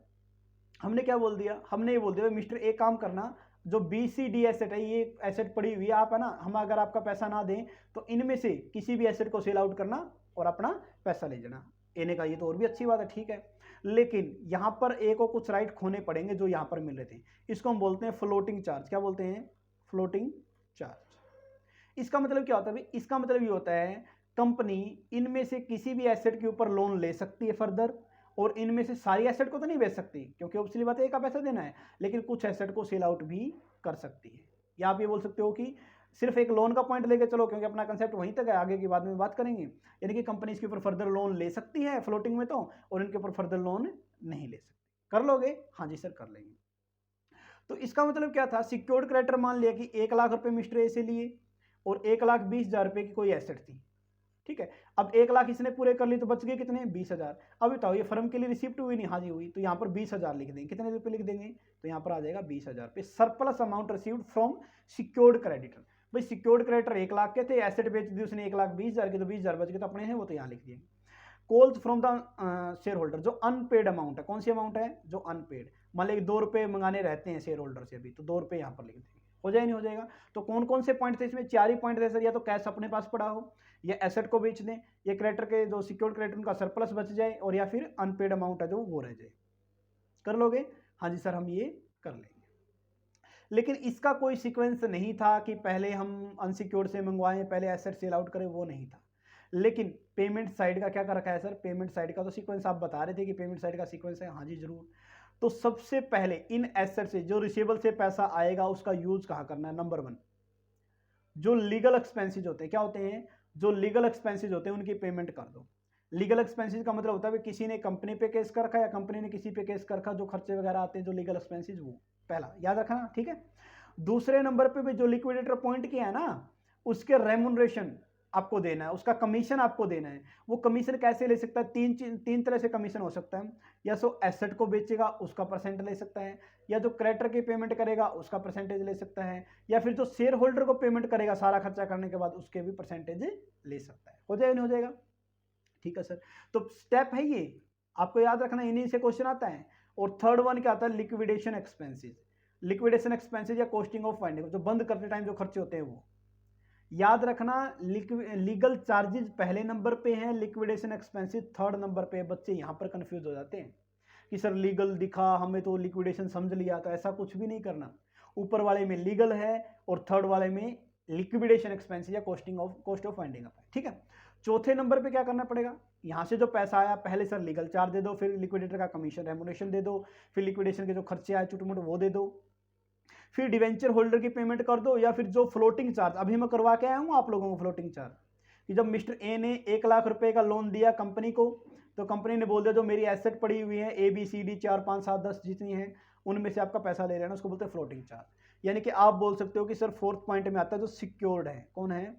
A: हमने क्या बोल दिया, हमने ये बोल दिया मिस्टर ए काम करना, जो BCD एसेट है, ये एसेट पड़ी हुई है, आप है ना, हम अगर आपका पैसा ना दें तो इनमें से किसी भी एसेट को सेल आउट करना और अपना पैसा ले जाना। ए ने कहा ये तो और भी अच्छी बात है, ठीक है, लेकिन यहां पर ए को कुछ राइट खोने पड़ेंगे जो यहां पर मिल रहे थे। इसको हम बोलते हैं फ्लोटिंग चार्ज। क्या बोलते हैं, फ्लोटिंग चार्ज। इसका मतलब क्या होता है, इसका मतलब ये होता है कंपनी इनमें से किसी भी एसेट के ऊपर लोन ले सकती है फर्दर, और इनमें से सारी एसेट को तो नहीं बेच सकती, क्योंकि ऑब्वियसली बात है एक का पैसा देना है, लेकिन कुछ एसेट को सेल आउट भी कर सकती है। या आप ये बोल सकते हो कि सिर्फ एक लोन का पॉइंट लेके चलो, क्योंकि अपना कंसेप्ट वहीं तक है, आगे की बाद में बात करेंगे। यानी कि कंपनी इसके ऊपर फर्दर लोन ले सकती है फ्लोटिंग में तो, और इनके ऊपर फर्दर लोन नहीं ले सकती। कर लोगे, हाँ जी सर कर लेंगे। तो इसका मतलब क्या था, सिक्योर्ड क्रेडिटर मान लिया कि 1 लाख रुपए मिस्टर ए से लिए, और 1,20,000 रुपए की कोई एसेट थी, ठीक है। अब 1 लाख इसने पूरे कर लिए तो बच गए कितने, 20,000। अब बताओ ये फर्म के लिए रिसिप्ट हुई नहीं, हाँ जी हुई, तो यहाँ पर 20,000 लिख देंगे, कितने रुपए लिख देंगे, तो यहाँ पर आ जाएगा 20,000 रुपए, surplus amount received from secured creditor. भाई सिक्योर्ड क्रेडिटर 1 लाख के थे, एसेट बेच दी उसने 1,20,000 की, तो 20,000 बच गए, तो अपने हैं वो तो यहाँ लिख दिए। Calls from the share holder, जो अनपेड अमाउंट है, कौन सी अमाउंट है, जो अनपेड, मान लीजिए 2 रुपये मंगाने रहते हैं शेयर होल्डर से अभी, तो 2 रुपये यहाँ पर लिख देंगे, हो जाए नहीं हो जाएगा। तो कौन कौन से पॉइंट थे इसमें, 4 ही पॉइंट थे सर, या तो कैश अपने पास पड़ा हो, या एसेट को बेच दें, या क्रेडिटर के जो सिक्योर्ड क्रेडिटर उनका सरप्लस बच जाए, और या फिर अनपेड अमाउंट है जो वो रह जाए। कर लोगे, हाँ जी सर हम ये कर लेंगे। लेकिन इसका कोई सीक्वेंस नहीं था कि पहले हम अनसिक्योर्ड से मंगवाएं, पहले एसेट सेल आउट करें, वो नहीं था। लेकिन पेमेंट साइड का क्या कर रखा है सर, पेमेंट साइड का तो सीक्वेंस आप बता रहे थे कि पेमेंट साइड का सीक्वेंस है, हाँ जी जरूर। तो सबसे पहले इन एसेट से जो रिसीवेबल से पैसा आएगा उसका यूज कहाँ करना है, नंबर 1 जो लीगल एक्सपेंसेज होते हैं, क्या होते हैं, जो लीगल एक्सपेंसेज होते हैं उनकी पेमेंट कर दो। लीगल एक्सपेंसेज का मतलब होता है किसी ने कंपनी पे केस कर रखा या कंपनी ने किसी पे केस कर रखा, जो खर्चे वगैरह आते हैं जो लीगल एक्सपेंसेज, वो पहला याद रखना, ठीक है। दूसरे नंबर पे भी जो लिक्विडेटर पॉइंट किया है ना, उसके रेमुनरेशन आपको देना है, उसका कमीशन आपको देना है। वो कमीशन कैसे ले सकता है, तीन तरह से कमीशन हो सकता है, या सो एसेट को बेचेगा उसका परसेंट ले सकता है, या जो क्रेडिटर की पेमेंट करेगा उसका परसेंटेज ले सकता है, या फिर जो शेयर होल्डर को पेमेंट करेगा सारा खर्चा करने के बाद उसके भी परसेंटेज ले सकता है। हो जाएगा नहीं हो जाएगा, ठीक है सर। तो स्टेप है ये, आपको याद रखना, इन्हीं से क्वेश्चन आता है। और थर्ड वन क्या आता है, लिक्विडेशन एक्सपेंसेस। लिक्विडेशन एक्सपेंसेस या कॉस्टिंग ऑफ फाइंडिंग, जो बंद करते टाइम जो खर्चे होते हैं वो याद रखना। लीगल चार्जेस पहले नंबर पे हैं, लिक्विडेशन एक्सपेंसेस थर्ड नंबर पे। बच्चे यहां पर कंफ्यूज हो जाते हैं कि सर लीगल दिखा हमें तो लिक्विडेशन समझ लिया, तो ऐसा कुछ भी नहीं करना। ऊपर वाले में लीगल है और थर्ड वाले में लिक्विडेशन एक्सपेंसेस या कॉस्ट ऑफ फाइंडिंग अप है, ठीक है। चौथे नंबर पे क्या करना पड़ेगा, यहां से जो पैसा आया पहले सर लीगल चार्ज दे दो, फिर लिक्विडेटर का कमीशन रेमुनेशन दे दो, फिर लिक्विडेशन के जो खर्चे आए छोटे मोटे वो दे दो, फिर डिवेंचर होल्डर की पेमेंट कर दो, या फिर जो फ्लोटिंग चार्ज अभी मैं करवा के आया हूँ आप लोगों को, फ्लोटिंग चार्ज कि जब मिस्टर ए ने 1 लाख रुपए का लोन दिया कंपनी को, तो कंपनी ने बोल दिया जो मेरी एसेट पड़ी हुई है ABCD 4 5 7 10 जितनी है उनमें से आपका पैसा ले लेना, उसको बोलते हैं फ्लोटिंग चार्ज। यानी कि आप बोल सकते हो कि सर फोर्थ पॉइंट में आता है जो सिक्योर्ड है, कौन है,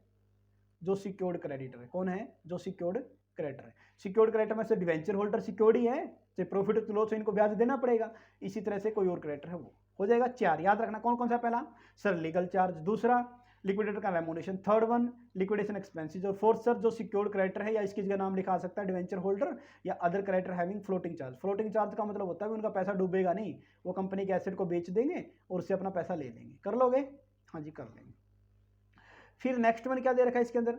A: जो सिक्योर्ड क्रेडिटर है, कौन है, जो सिक्योर्ड क्रेडिटर है। सिक्योर्ड क्रेडिटर में से डिवेंचर होल्डर सिक्योर्ड ही है, चाहे प्रॉफिट लॉस इनको ब्याज देना पड़ेगा, इसी तरह से कोई और क्रेडिटर है वो। हो जाएगा 4, याद रखना कौन कौन सा, पहला सर लीगल चार्ज, दूसरा लिक्विडेटर का remuneration, third one liquidation expenses, और फोर्थ सर जो सिक्योर्ड क्रेडिटर है या इसकी जगह नाम लिखा सकता है डिवेंचर होल्डर या other creditor having floating charge. Floating charge का मतलब होता है उनका पैसा डूबेगा नहीं, वो कंपनी के एसेट को बेच देंगे और उससे अपना पैसा ले लेंगे। कर लोगे, हाँ जी कर लेंगे। फिर नेक्स्ट वन क्या दे रखा है इसके अंदर,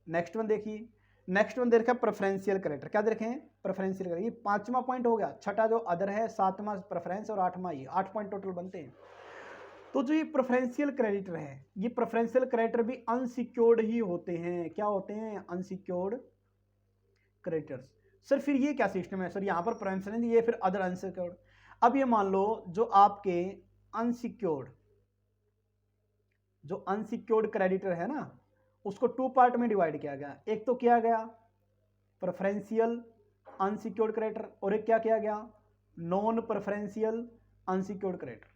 A: नेक्स्ट वन देखिए, नेक्स्ट वन दे रखा है प्रेफरेंशियल क्रेडिटर। क्या दे रखे हैं, प्रेफरेंशियल क्रेडिटर। ये 5वां पॉइंट हो गया, छठा जो अदर है, 7वां प्रेफरेंस और 8वां ये, 8 पॉइंट टोटल बनते हैं। तो जो ये प्रेफरेंशियल क्रेडिटर है, ये प्रेफरेंशियल क्रेडिटर भी अनसिक्योर्ड ही होते हैं। क्या होते हैं, अनसिक्योर्ड क्रेडिटर्स। सर फिर ये क्या सिस्टम है, सर यहाँ पर प्रेफरेंस ये फिर अदर अनसिक्योर्ड। अब ये मान लो जो आपके अनसिक्योर्ड, जो अनसिक्योर्ड क्रेडिटर है ना, उसको 2 पार्ट में डिवाइड किया गया। एक तो किया गया प्रेफरेंशियल अनसिक्योर्ड क्रेडिटर, और एक क्या किया गया, नॉन प्रेफरेंशियल अनसिक्योर्ड क्रेडिटर,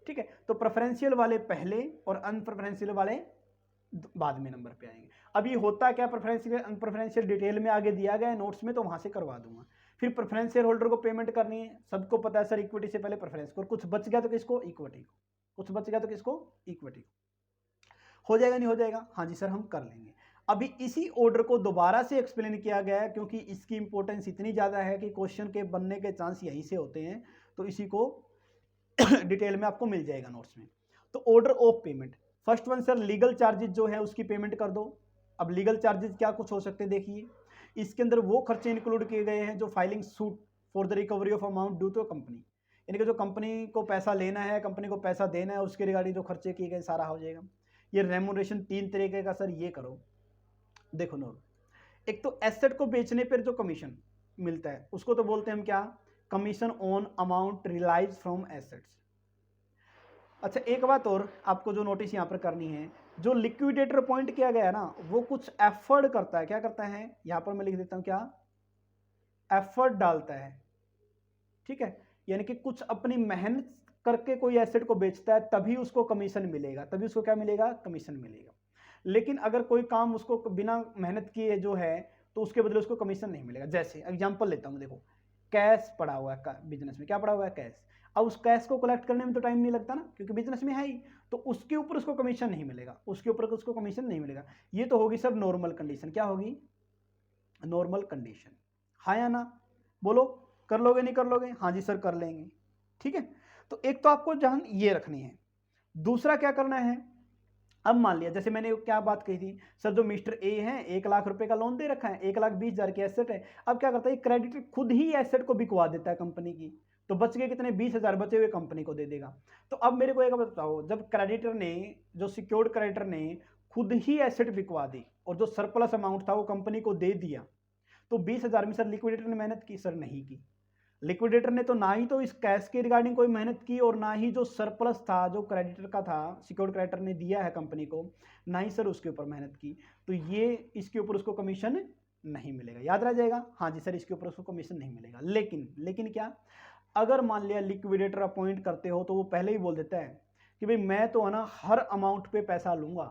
A: ठीक है। तो प्रेफरेंशियल वाले पहले और अनप्रेफरेंशियल वाले बाद में नंबर पे आएंगे। अब ये होता क्या, प्रेफरेंशियल अनप्रेफरेंशियल डिटेल में आगे दिया गया है नोट्स में, तो वहां से करवा दूंगा। फिर प्रेफरेंशियल होल्डर को पेमेंट करनी है, सबको पता है सर इक्विटी से पहले प्रेफरेंस को, और कुछ बच गया तो किसको, इक्विटी को, कुछ बच गया तो किसको, इक्विटी को। हो जाएगा नहीं हो जाएगा, हाँ जी सर हम कर लेंगे। अभी इसी ऑर्डर को दोबारा से एक्सप्लेन किया गया है क्योंकि इसकी इंपॉर्टेंस इतनी ज़्यादा है कि क्वेश्चन के बनने के चांस यहीं से होते हैं, तो इसी को डिटेल में आपको मिल जाएगा नोट्स में। तो order of payment, first one sir legal charges जो है उसकी पेमेंट कर दो। अब लीगल चार्जेस क्या कुछ हो सकते हैं, देखिए इसके अंदर वो खर्चे इंक्लूड किए गए हैं जो filing suit for the recovery of amount due to company, यानी कि जो कंपनी को पैसा लेना है, कंपनी को पैसा देना है, उसके रिगार्डिंग जो खर्चे किए गए सारा हो जाएगा। ये रेमुनरेशन 3 तरीके का सर, ये करो देखो नोट। एक तो एसेट को बेचने पर जो कमीशन मिलता है उसको तो बोलते हैं हम क्या, commission on amount realise from assets. अच्छा एक बात और आपको जो नोटिस यहाँ पर करनी है, जो लिक्विडेटर पॉइंट किया गया है ना, वो कुछ एफर्ट करता है। क्या करता है, यहाँ पर मैं लिख देता हूँ क्या, एफर्ट डालता है, ठीक है। यानी कि कुछ अपनी मेहनत करके कोई एसेट को बेचता है तभी उसको कमीशन मिलेगा, तभी उसको क्या मिलेगा, कमीशन मिलेगा। लेकिन अगर कोई काम उसको बिना मेहनत किए जो है तो उसके बदले उसको कमीशन नहीं मिलेगा। जैसे एग्जांपल लेता हूँ, देखो कैश पड़ा हुआ है बिजनेस में, क्या पड़ा हुआ है, कैश। अब उस कैश को कलेक्ट करने में तो टाइम नहीं लगता ना, क्योंकि बिजनेस में है ही, तो उसके ऊपर उसको कमीशन नहीं मिलेगा, उसके ऊपर उसको कमीशन नहीं मिलेगा। ये तो होगी सब नॉर्मल कंडीशन, क्या होगी, नॉर्मल कंडीशन। हाँ या ना, बोलो, कर लोगे नहीं कर लोगे? हाँ जी सर कर लेंगे। ठीक है, तो एक तो आपको ध्यान ये रखनी है। दूसरा क्या करना है, अब मान लिया जैसे मैंने क्या बात कही थी, सर जो मिस्टर ए है 1 लाख रुपए का लोन दे रखा है, 1,20,000 की एसेट है। अब क्या करता है क्रेडिटर, खुद ही एसेट को बिकवा देता है कंपनी की, तो बच गए कितने, 20,000 बचे हुए कंपनी को दे देगा। तो अब मेरे को एक बताओ, जब क्रेडिटर ने, जो सिक्योर्ड क्रेडिटर ने खुद ही एसेट बिकवा दी और जो सरप्लस अमाउंट था वो कंपनी को दे दिया, तो 20,000 में सर लिक्विडेटर ने मेहनत की? सर नहीं की। लिक्विडेटर ने तो ना ही तो इस कैश के रिगार्डिंग कोई मेहनत की, और ना ही जो सरप्लस था जो क्रेडिटर का था, सिक्योर्ड क्रेडिटर ने दिया है कंपनी को, ना ही सर उसके ऊपर मेहनत की। तो ये इसके ऊपर उसको कमीशन नहीं मिलेगा, याद रह जाएगा। हाँ जी सर, इसके ऊपर उसको कमीशन नहीं मिलेगा। लेकिन क्या, अगर मान लिया लिक्विडेटर अपॉइंट करते हो तो वो पहले ही बोल देता है कि भाई मैं तो है ना हर अमाउंट पे पैसा लूंगा,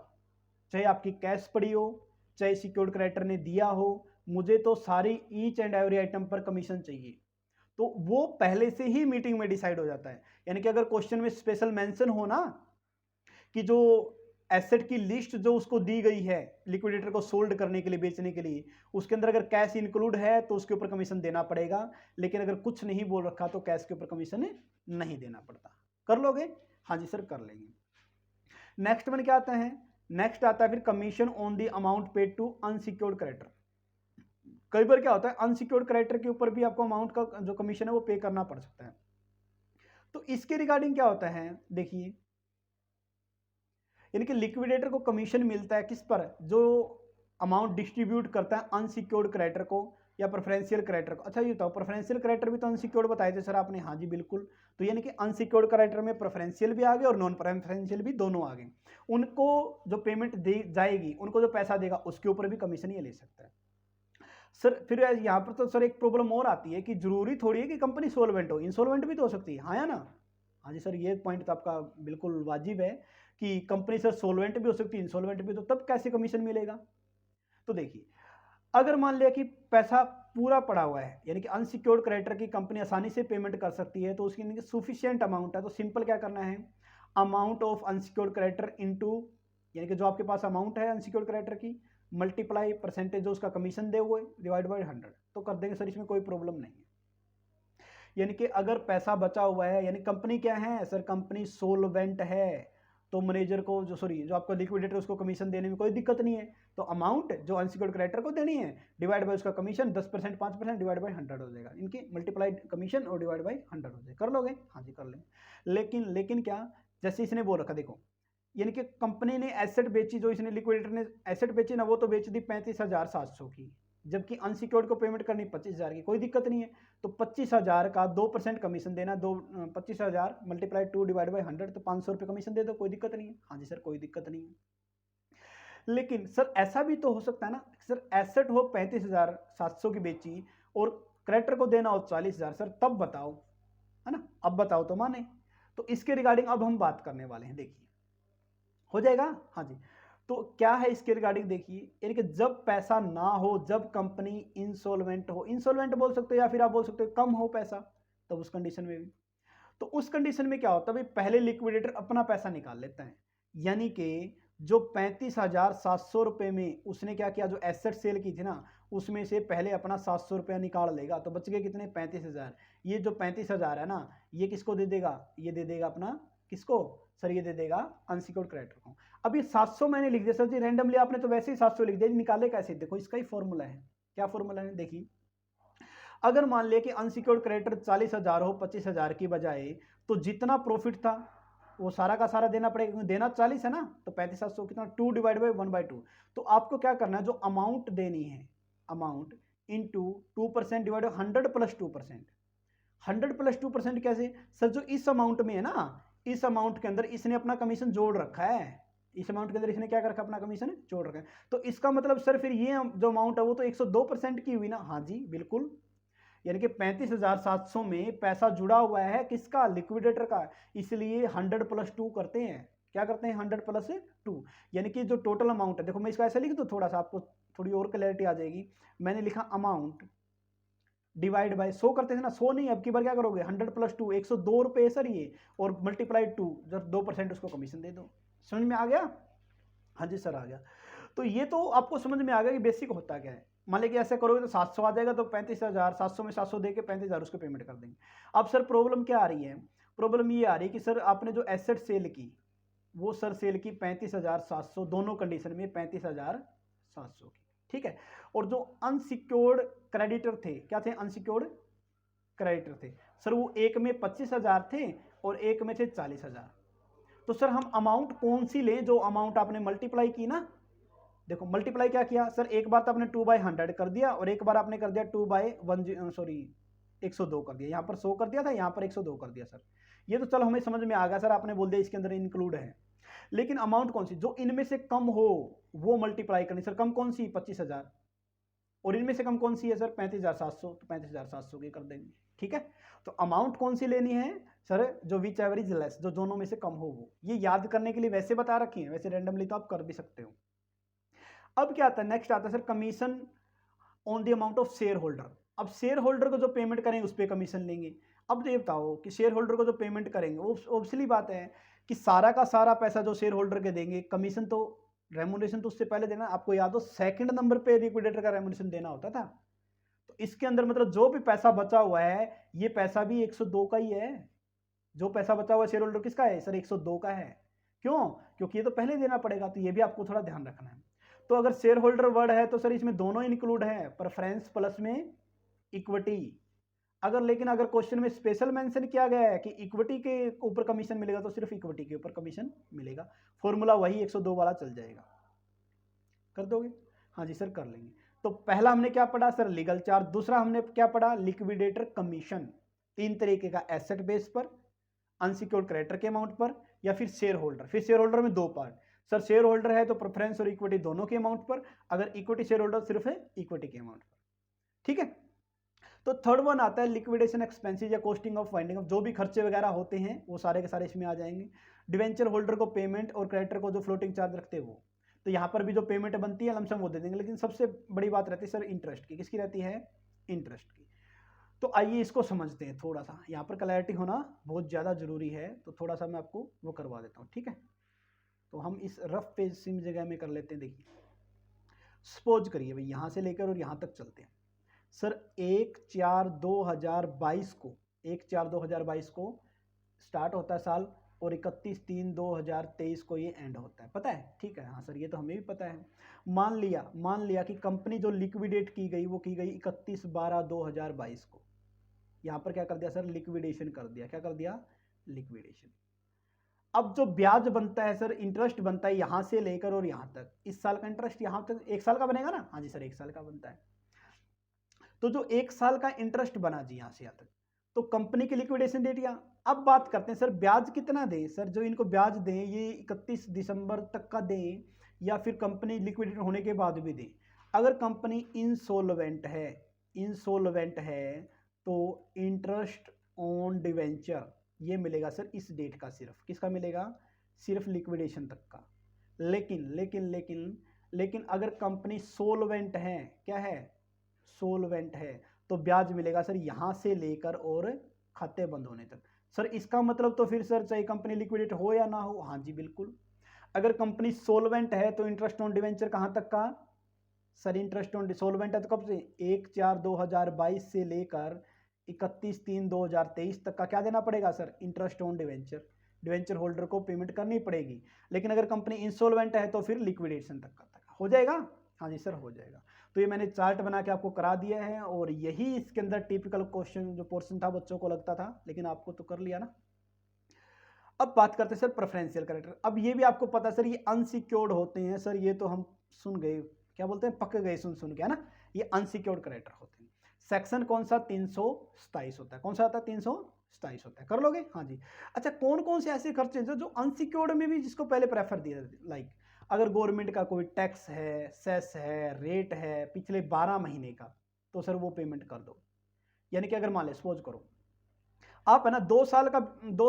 A: चाहे आपकी कैश पड़ी हो, चाहे सिक्योर्ड क्रेडिटर ने दिया हो, मुझे तो सारी ईच एंड एवरी आइटम पर कमीशन चाहिए। तो वो पहले से ही मीटिंग में डिसाइड हो जाता है। यानी कि अगर क्वेश्चन में स्पेशल मेंशन हो ना कि जो एसेट की लिस्ट जो उसको दी गई है लिक्विडेटर को सोल्ड करने के लिए, बेचने के लिए, उसके अंदर अगर कैश इंक्लूड है तो उसके ऊपर कमीशन देना पड़ेगा। लेकिन अगर कुछ नहीं बोल रखा तो कैश के ऊपर कमीशन नहीं देना पड़ता। कर लोगे? हाँ जी सर कर लेंगे। नेक्स्ट में क्या आता है, नेक्स्ट आता है फिर commission on the amount paid to unsecured creditor. कई बार क्या होता है अनसिक्योर्ड क्रेडिटर के ऊपर भी आपको अमाउंट का जो कमीशन है वो पे करना पड़ सकता है। तो इसके रिगार्डिंग क्या होता है देखिए, यानी कि लिक्विडेटर को कमीशन मिलता है किस पर, जो अमाउंट डिस्ट्रीब्यूट करता है अनसिक्योर्ड क्रेडिटर को या प्रेफरेंशियल क्रेडिटर को। अच्छा ये बताओ, प्रेफरेंशियल क्रेडिटर भी तो अनसिक्योर्ड बताए थे सर आपने? हाँ जी बिल्कुल। तो यानी कि अनसिक्योर्ड क्रेडिटर में प्रेफरेंशियल भी आ गए और नॉन प्रेफरेंशियल भी दोनों आ गए। उनको जो पेमेंट दे जाएगी, उनको जो पैसा देगा उसके ऊपर भी कमीशन ये ले सकता है। सर फिर यहाँ पर तो सर एक प्रॉब्लम और आती है कि जरूरी थोड़ी है कि कंपनी सोलवेंट हो, इंसॉल्वेंट भी तो हो सकती है। हाँ या ना? हाँ जी सर, ये पॉइंट तो आपका बिल्कुल वाजिब है कि कंपनी सर सोलवेंट भी हो सकती है, इंसॉल्वेंट भी, तो तब कैसे कमीशन मिलेगा? तो देखिए, अगर मान लिया कि पैसा पूरा पड़ा हुआ है, यानी कि अनसिक्योर्ड क्रेडिटर की कंपनी आसानी से पेमेंट कर सकती है, तो उसकी सुफिशियंट अमाउंट है, तो सिंपल क्या करना है, amount of unsecured creditor into, यानी कि जो आपके पास अमाउंट है अनसिक्योर्ड क्रेडिटर की, मल्टीप्लाई परसेंटेज जो उसका कमीशन दे हुए डिवाइड बाय 100, तो कर देंगे सर, इसमें कोई प्रॉब्लम नहीं है। यानी कि अगर पैसा बचा हुआ है, यानी कंपनी क्या है सर, कंपनी सोलवेंट है, तो मैनेजर को जो आपका लिक्विडेटर उसको कमीशन देने में कोई दिक्कत नहीं है। तो अमाउंट जो अनसिक्योर्ड क्रेडिटर को देनी है डिवाइड बाय उसका कमीशन 10% 5% डिवाइड बाय 100 हो जाएगा, इनकी मल्टीप्लाइड कमीशन और डिवाइड बाय 100 हो जाएगा। कर लोगे? हाँ जी कर लेंगे। लेकिन क्या, जैसे इसने बोल रखा देखो, यानी कि कंपनी ने एसेट बेची, जो इसने लिक्विडेटर ने एसेट बेची ना, वो तो बेच दी 35,700 की, जबकि अनसिक्योर्ड को पेमेंट करनी 25,000 की, कोई दिक्कत नहीं है। तो 25,000 का 2% कमीशन देना, 25,000 मल्टीप्लाई 2 डिवाइड बाई 100, तो 500 रुपये कमीशन दे दो, कोई दिक्कत नहीं है। हाँ जी सर कोई दिक्कत नहीं है। लेकिन सर ऐसा भी तो हो सकता है ना सर, एसेट हो 35,700 की बेची और क्रेडिटर को देना हो 40,000, सर तब बताओ, है ना? अब बताओ तो माने। तो इसके रिगार्डिंग अब हम बात करने वाले हैं, देखिए हो जाएगा। हाँ जी, तो क्या है इसके रिगार्डिंग देखिए, यानी कि जब पैसा ना हो, जब कंपनी इंसॉल्वेंट हो, इंसॉल्वेंट बोल सकते हो या फिर आप बोल सकते हो कम हो पैसा, तो उस कंडीशन में भी, तो उस कंडीशन में क्या होता है भाई, पहले लिक्विडेटर अपना पैसा निकाल लेता है। यानी कि जो 35,700 रुपये में उसने क्या किया, जो एसेट सेल की थी ना, उसमें से पहले अपना 700 रुपया निकाल लेगा, तो बच गए कितने, 35,000। ये जो 35,000 है ना, ये किसको दे देगा, ये दे देगा अपना, किसको सर, ये दे देगा अनसिक्योर्ड क्रेडिटर को। अब ये 700 मैंने लिख दिया सर जी रैंडमली, आपने तो वैसे ही 700 लिख दिया, निकाले कैसे, देखो इसका ही फॉर्मूला है। क्या फॉर्मूला है देखिए, अगर मान लिया कि अनसिक्योर्ड क्रेडिटर 40,000 हो 25,000 की बजाय, तो जितना प्रॉफिट था वो सारा का सारा देना पड़ेगा, क्योंकि देना 40 है ना, तो 35,700 कितना, 2 डिवाइड बाई 1/2। तो आपको क्या करना है, जो अमाउंट देनी है, amount into 2% divide 100 plus 2%। 100 plus 2% कैसे सर, जो इस अमाउंट में है ना, इस अमाउंट के अंदर इसने अपना कमीशन जोड़ रखा है, इस अमाउंट के अंदर इसने क्या कर रखा, अपना कमीशन जोड़ रखा है। तो इसका मतलब सर फिर ये जो अमाउंट है वो तो 102% की हुई ना। हाँ जी बिल्कुल, यानी कि 35,700 में पैसा जुड़ा हुआ है किसका, लिक्विडेटर का, इसलिए 100 प्लस 2 करते हैं। क्या करते हैं, 100 प्लस 2, यानी कि जो टोटल अमाउंट है, देखो मैं इसका ऐसा लिख दूं, थोड़ा सा आपको थोड़ी और क्लैरिटी आ जाएगी। मैंने लिखा अमाउंट डिवाइड बाय 100 करते थे ना, 100 नहीं, अब की बार क्या करोगे, 100 प्लस 2, 102 रुपये सर ये, और मल्टीप्लाई 2, जब 2% उसको कमीशन दे दो। समझ में आ गया? हाँ जी सर आ गया। तो ये तो आपको समझ में आ गया कि बेसिक होता क्या है। मान लीजिए ऐसा करोगे तो 700 आ जाएगा, तो 35,000, 700 में 700 दे के 35,000 उसको पेमेंट कर देंगे। अब सर प्रॉब्लम क्या आ रही है, प्रॉब्लम ये आ रही है कि सर आपने जो एसेट सेल की वो सर सेल की 35,700, दोनों कंडीशन में 35,700 की, ठीक है। और जो अनसिक्योर्ड क्रेडिटर थे, क्या थे अनसिक्योर्ड क्रेडिटर थे सर, वो एक में 25,000 थे और एक में थे 40,000। तो सर हम अमाउंट कौन सी लें, जो अमाउंट आपने मल्टीप्लाई की ना, देखो मल्टीप्लाई क्या किया सर, एक बार तो आपने 2/100 कर दिया और एक बार आपने कर दिया 102 कर दिया, यहाँ पर 100 कर दिया था, यहाँ पर 102 कर दिया सर। ये तो चलो हमें समझ में आ गया सर, आपने बोल दिया इसके अंदर इंक्लूड है, लेकिन अमाउंट कौन सी, जो इनमें से कम हो वो मल्टीप्लाई करनी। सर कम कौन सी, 25,000, और इनमें से कम कौन सी है सर 35,700, तो 35,700 की कर देंगे, ठीक है। तो अमाउंट कौन सी लेनी है सर, जो विच एवरेज लेस, जो दोनों में से कम हो वो। ये याद करने के लिए वैसे बता रखी है, वैसे रैंडमली तो आप कर भी सकते हो। अब क्या आता है, नेक्स्ट आता है sir commission on the amount of share holder. अब शेयर होल्डर को जो पेमेंट करेंगे उस पर कमीशन लेंगे। अब तो ये बताओ कि शेयर होल्डर को जो पेमेंट करेंगे, ऑब्वियसली बात है कि सारा का सारा पैसा जो शेयर होल्डर के देंगे, कमीशन तो रेमुनरेशन तो उससे पहले देना। आपको याद हो सेकंड नंबर पे लिक्विडेटर का रेमुनरेशन देना होता था। तो इसके अंदर मतलब जो भी पैसा बचा हुआ है, ये पैसा भी 102 का ही है। जो पैसा बचा हुआ शेयर होल्डर किसका है सर, 102 का है। क्यों, क्योंकि ये तो पहले देना पड़ेगा, तो ये भी आपको थोड़ा ध्यान रखना है। तो अगर शेयर होल्डर वर्ड है तो सर इसमें दोनों इंक्लूड है, प्रेफरेंस प्लस में इक्विटी। लेकिन अगर क्वेश्चन में स्पेशल मेंशन किया गया है कि इक्विटी के ऊपर कमीशन मिलेगा, तो सिर्फ इक्विटी के ऊपर कमीशन मिलेगा। फॉर्मूला वही 102 वाला चल जाएगा। कर दोगे, हाँ जी सर कर लेंगे। तो पहला हमने क्या पढ़ा सर, लीगल चार्ज। दूसरा हमने क्या पढ़ा, लिक्विडेटर कमीशन। तीन तरीके का, एसेट बेस पर, अनसिक्योर्ड क्रेडिटर के अमाउंट पर, या फिर शेयर होल्डर। फिर शेयर होल्डर में दो पार्ट सर, शेयर होल्डर है तो प्रेफरेंस और इक्विटी दोनों के अमाउंट पर, अगर इक्विटी शेयर होल्डर सिर्फ है इक्विटी के अमाउंट पर, ठीक है। तो थर्ड वन आता है लिक्विडेशन एक्सपेंसेस या कॉस्टिंग ऑफ वाइंडिंग अप। जो भी खर्चे वगैरह होते हैं वो सारे के सारे इसमें आ जाएंगे। डिवेंचर होल्डर को पेमेंट और क्रेडिटर को जो फ्लोटिंग चार्ज रखते हैं वो, तो यहाँ पर भी जो पेमेंट बनती है लमसम वो दे देंगे। लेकिन सबसे बड़ी बात रहती है सर इंटरेस्ट की। किसकी रहती है, इंटरेस्ट की। तो आइए इसको समझते हैं थोड़ा सा, यहाँ पर क्लैरिटी होना बहुत ज़्यादा जरूरी है, तो थोड़ा सा मैं आपको वो करवा देता हूँ, ठीक है। तो हम इस रफ पेज सिम जगह में कर लेते हैं। देखिए सपोज करिए भाई, यहाँ से लेकर और यहाँ तक चलते हैं सर। 1/4/2022 को, 1/4/2022 को स्टार्ट होता है साल, और 31/3/2023 को ये एंड होता है, पता है, ठीक है। हाँ सर ये तो हमें भी पता है। मान लिया कि कंपनी जो लिक्विडेट की गई वो की गई 31/12/2022 को। यहाँ पर क्या कर दिया सर, लिक्विडेशन कर दिया। क्या कर दिया, लिक्विडेशन। अब जो ब्याज बनता है सर, इंटरेस्ट बनता है यहाँ से लेकर और यहाँ तक, इस साल का इंटरेस्ट यहाँ तक 1 साल का बनेगा ना, हाँ जी सर 1 साल का बनता है। तो जो 1 साल का इंटरेस्ट बना जी यहाँ से यहाँ तक, तो कंपनी की लिक्विडेशन डेट यहाँ। अब बात करते हैं सर ब्याज कितना दें सर, जो इनको ब्याज दें ये 31 दिसंबर तक का दें, या फिर कंपनी लिक्विडेट होने के बाद भी दें। अगर कंपनी इंसोल्वेंट है तो इंटरेस्ट ऑन डिवेंचर ये मिलेगा सर इस डेट का, सिर्फ किसका मिलेगा, सिर्फ लिक्विडेशन तक का। लेकिन अगर कंपनी सोलवेंट है, क्या है, सोलवेंट है, तो ब्याज मिलेगा सर यहां से लेकर और खाते बंद होने तक। सर इसका मतलब तो फिर सर चाहे कंपनी लिक्विडेट हो या ना हो, हाँ जी बिल्कुल। अगर कंपनी सोलवेंट है तो इंटरेस्ट ऑन डिवेंचर कहां तक का सर, इंटरेस्ट ऑन सोलवेंट है तो कब से, 1/4/2022 से लेकर 31/3/2023 तक का क्या देना पड़ेगा sir, interest on debenture. Debenture holder को पेमेंट करनी पड़ेगी। लेकिन अगर कंपनी इंसॉल्वेंट है तो फिर लिक्विडेशन तक हो जाएगा, हाँ जी सर हो जाएगा। तो ये मैंने चार्ट बना के आपको करा दिया है, और यही इसके अंदर टिपिकल क्वेश्चन जो पोर्शन था बच्चों को लगता था, लेकिन आपको तो कर लिया ना। अब बात करते हैं सर प्रेफरेंशियल कैरेक्टर। अब ये भी आपको पता सर ये अनसिक्योर्ड होते हैं सर, ये तो हम सुन गए, क्या बोलते हैं, पक गए सुन के, है ना। ये अनसिक्योर्ड कैरेक्टर होते हैं। सेक्शन कौन सा, 327 होता है। कौन सा आता है, 327 होता है। कर लोगे, हाँ जी। अच्छा कौन कौन से ऐसे खर्चे हैं जो अनसिक्योर्ड में भी जिसको पहले प्रेफर दिया, लाइक अगर गवर्नमेंट का कोई टैक्स है, सेस है, रेट है पिछले 12 महीने का, तो सर वो पेमेंट कर दो। यानी कि अगर मान ले सपोज करो आप है ना 2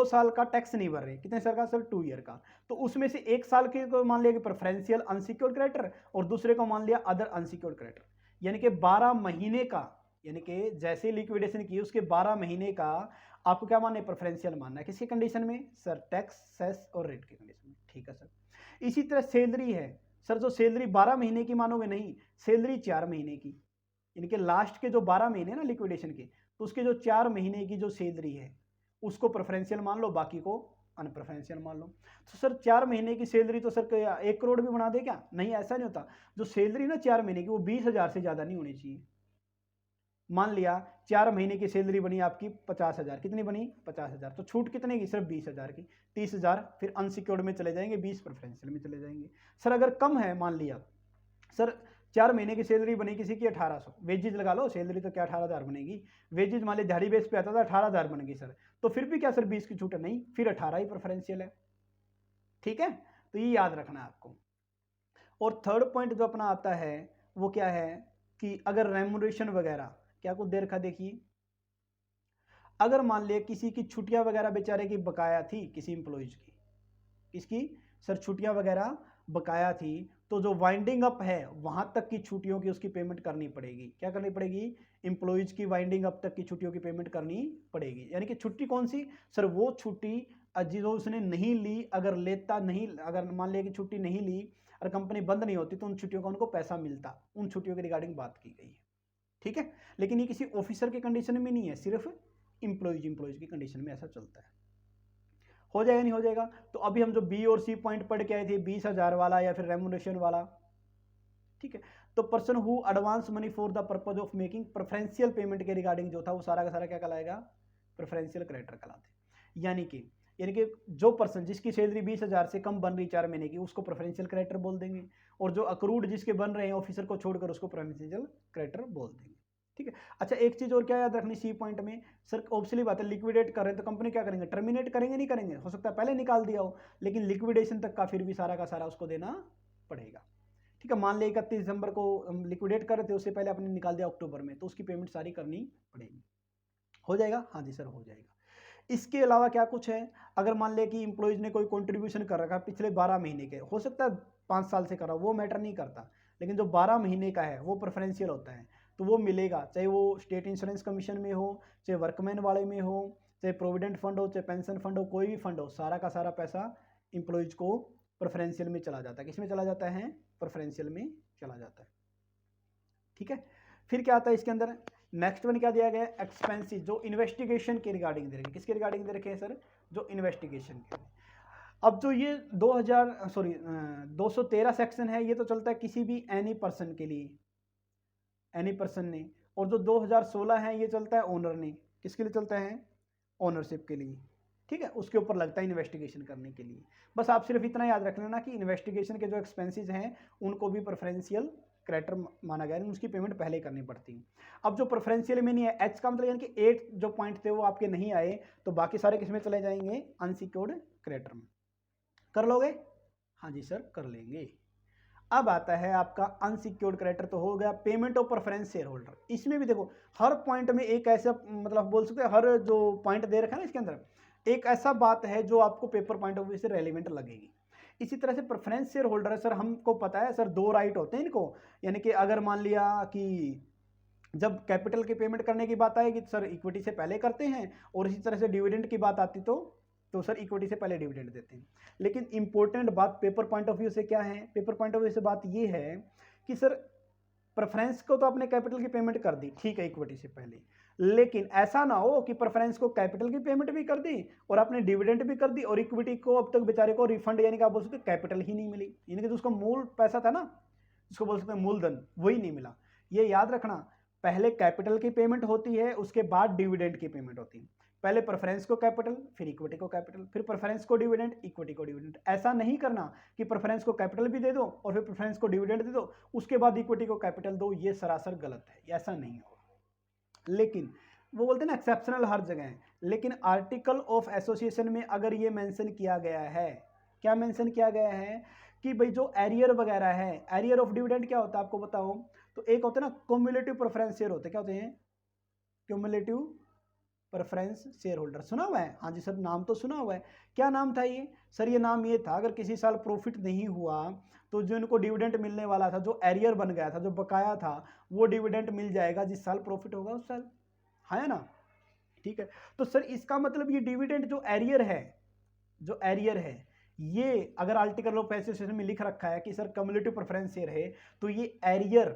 A: साल का टैक्स नहीं भर रहे, कितने साल का सर, 2 ईयर का, तो उसमें से 1 साल के को मान लिया कि प्रेफरेंशियल अनसिक्योर्ड क्रेडिटर, और दूसरे को मान लिया अदर अनसिक्योर्ड क्रेडिटर। यानी कि 12 महीने का, यानी कि जैसे लिक्विडेशन की उसके 12 महीने का आपको क्या मानना है, प्रेफरेंशियल मानना है। किसकी कंडीशन में सर, टैक्स, सेस और रेट की कंडीशन में, ठीक है सर। इसी तरह सैलरी है सर, जो सैलरी 12 महीने की मानोगे नहीं, सैलरी 4 महीने की, इनके लास्ट के जो 12 महीने ना लिक्विडेशन के, तो उसके जो 4 महीने की जो सैलरी है उसको प्रेफरेंशियल मान लो, बाकी को अनप्रेफरेंशियल मान लो। तो सर 4 महीने की सैलरी तो सर 1 करोड़ भी बना दे क्या? नहीं, ऐसा नहीं होता। जो सैलरी ना 4 महीने की वो 20,000 से ज़्यादा नहीं होनी चाहिए। मान लिया 4 महीने की सैलरी बनी आपकी 50,000, कितनी बनी? 50,000। तो छूट कितने की? सिर्फ 20,000 की। 30,000 फिर अनसिक्योर्ड में चले जाएंगे, 20 प्रेफरेंशियल में चले जाएंगे। सर अगर कम है, मान लिया सर 4 महीने की सैलरी बनी किसी की 1800, वेजेज लगा लो, सैलरी तो क्या 18,000 बनेगी, वेजेज मान लिया दिहाड़ी बेस पे आता था 18,000 बन गई सर, तो फिर भी क्या सर 20 की छूट है? नहीं, फिर 18 ही प्रेफरेंशियल है। ठीक है, तो ये याद रखना है आपको। और थर्ड पॉइंट जो अपना आता है वो क्या है कि अगर रेमुनरेशन वगैरह, क्या कुछ देर का देखिए, अगर मान लिया किसी की छुट्टियां वगैरह बेचारे की बकाया थी, किसी इंप्लॉइज की, किसकी सर छुट्टियां वगैरह बकाया थी, तो जो वाइंडिंग अप है वहां तक की छुट्टियों की उसकी पेमेंट करनी पड़ेगी। क्या करनी पड़ेगी? इंप्लॉइज की वाइंडिंग अप तक की छुट्टियों की पेमेंट करनी पड़ेगी। यानी कि छुट्टी कौन सी सर? वो छुट्टी जो उसने नहीं ली, अगर लेता नहीं, अगर मान लिया कि छुट्टी नहीं ली और कंपनी बंद नहीं होती तो उन छुट्टियों का उनको पैसा मिलता, उन छुट्टियों के रिगार्डिंग बात की गई है। ठीक है, लेकिन ये किसी ऑफिसर के कंडीशन में नहीं है, सिर्फ इंप्लॉइज की कंडीशन में ऐसा चलता है। हो जाएगा नहीं हो जाएगा? तो अभी हम जो बी और सी पॉइंट पढ़ के आए थे, 20,000 वाला या फिर रेमुनरेशन वाला, ठीक है, तो person who advance money for the purpose of making preferential payment के रिगार्डिंग जो था वो सारा का सारा क्या कहलाएगा? प्रेफरेंशियल क्रेडिटर कहलाते। यानी कि जो पर्सन जिसकी सैलरी 20,000 से कम बन रही 4 महीने की, उसको प्रेफरेंशियल क्रेडिटर बोल देंगे, और जो अक्रूड जिसके बन रहे हैं ऑफिसर को छोड़कर उसको प्रेफरेंशियल क्रेडिटर बोल देंगे। ठीक है, अच्छा एक चीज और क्या याद रखनी सी पॉइंट में सर, ऑब्वियसली बात है लिक्विडेट कर रहे हैं तो कंपनी क्या करेंगे? टर्मिनेट करेंगे, नहीं करेंगे? हो सकता है पहले निकाल दिया हो, लेकिन लिक्विडेशन तक का फिर भी सारा का सारा उसको देना पड़ेगा। ठीक है, मान लिया 31 दिसंबर को हम लिक्विडेट कर रहे थे, उससे पहले आपने निकाल दिया अक्टूबर में, तो उसकी पेमेंट सारी करनी पड़ेगी। हो जाएगा? हाँ जी सर, हो जाएगा। इसके अलावा क्या कुछ है? अगर मान लिया कि इंप्लॉइज ने कोई कंट्रीब्यूशन कर रखा है पिछले 12 महीने के, हो सकता है 5 साल से कर रहा हो, वो मैटर नहीं करता, लेकिन जो 12 महीने का है वो प्रेफरेंशियल होता है, तो वो मिलेगा, चाहे वो स्टेट इंश्योरेंस कमीशन में हो, चाहे वर्कमैन वाले में हो, चाहे प्रोविडेंट फंड हो, चाहे पेंशन फंड हो, कोई भी फंड हो, सारा का सारा पैसा इंप्लॉइज को प्रेफरेंशियल में चला जाता है। किस में चला जाता है? प्रेफरेंशियल में चला जाता है। ठीक है, फिर क्या आता है इसके अंदर? नेक्स्ट वन क्या दिया गया है? एक्सपेंसिस, जो इन्वेस्टिगेशन के रिगार्डिंग दे रखे। किसके रिगार्डिंग दे रखे हैं सर? जो इन्वेस्टिगेशन के। अब जो ये 213 सेक्शन है, ये तो चलता है किसी भी एनी पर्सन के लिए, एनी पर्सन ने, और जो 2016 है ये चलता है ओनर ने। किसके लिए चलता है? ओनरशिप के लिए। ठीक है, उसके ऊपर लगता है इन्वेस्टिगेशन करने के लिए। बस आप सिर्फ इतना याद रख लेना कि इन्वेस्टिगेशन के जो एक्सपेंसेस हैं उनको भी प्रेफरेंशियल क्रेडिटर माना गया है, उसकी पेमेंट पहले करनी पड़ती है। अब जो प्रेफरेंशियल में नहीं है, एच का मतलब यानी कि 8 जो पॉइंट थे वो आपके नहीं आए, तो बाकी सारे किस में चले जाएंगे? अनसिक्योर्ड क्रेडिटर में। कर लोगे? हाँ जी सर, कर लेंगे। अब आता है आपका अनसिक्योर्ड क्रेडिटर, तो हो गया payment of preference share holder. इसमें भी देखो हर पॉइंट में एक ऐसा, मतलब बोल सकते हैं हर जो पॉइंट दे रखा है ना इसके अंदर, एक ऐसा बात है जो आपको पेपर पॉइंट ऑफ व्यू से रेलिवेंट लगेगी। इसी तरह से प्रेफरेंस शेयर होल्डर है सर, हमको पता है सर 2 राइट होते हैं इनको। यानी कि अगर मान लिया कि जब कैपिटल की पेमेंट करने की बात आएगी तो सर इक्विटी से पहले करते हैं, और इसी तरह से डिविडेंड की बात आती तो सर इक्विटी से पहले डिविडेंड देते हैं। लेकिन इंपॉर्टेंट बात पेपर पॉइंट ऑफ व्यू से क्या है? पेपर पॉइंट ऑफ व्यू से बात ये है कि सर प्रेफरेंस को तो आपने कैपिटल की पेमेंट कर दी, ठीक है, इक्विटी से पहले, लेकिन ऐसा ना हो कि प्रेफरेंस को कैपिटल की पेमेंट भी कर दी और आपने डिविडेंड भी कर दी और इक्विटी को अब तक बेचारे को रिफंड, यानी कि आप बोल सकते कैपिटल ही नहीं मिली, यानी कि जो उसका मूल पैसा था ना, जिसको बोल सकते हैं मूलधन, वही नहीं मिला। ये याद रखना, पहले कैपिटल की पेमेंट होती है, उसके बाद डिविडेंड की पेमेंट होती है। पहले प्रेफरेंस को कैपिटल, फिर इक्विटी को कैपिटल, फिर प्रेफरेंस को डिविडेंड, इक्विटी को डिविडेंड। ऐसा नहीं करना कि प्रेफरेंस को कैपिटल भी दे दो और फिर प्रेफरेंस को डिविडेंड दे दो, उसके बाद इक्विटी को कैपिटल दो, ये सरासर गलत है, ऐसा नहीं होगा। लेकिन वो बोलते हैं ना एक्सेप्शनल हर जगह है, लेकिन आर्टिकल ऑफ एसोसिएशन में अगर ये मेंशन किया गया है, क्या मेंशन किया गया है कि भाई जो एरियर वगैरह है, एरियर ऑफ डिविडेंड क्या होता है आपको बताओ? तो एक होता है ना क्युमुलेटिव प्रेफरेंस शेयर होते हैं, क्या होते हैं? Cumulative preference share holder. सुना हुआ है? हाँ जी सर, नाम तो सुना हुआ है। क्या नाम था ये सर? ये नाम ये था अगर किसी साल प्रॉफिट नहीं हुआ तो जो इनको डिविडेंड मिलने वाला था, जो एरियर बन गया था, जो बकाया था, वो डिविडेंड मिल जाएगा जिस साल प्रॉफिट होगा उस साल, है ना? ठीक है, तो सर इसका मतलब ये डिविडेंड जो एरियर है, जो एरियर है, ये अगर आर्टिकल ऑफ एसोसिएशन में लिख रखा है कि सर क्युमुलेटिव प्रेफरेंस शेयर है, तो ये एरियर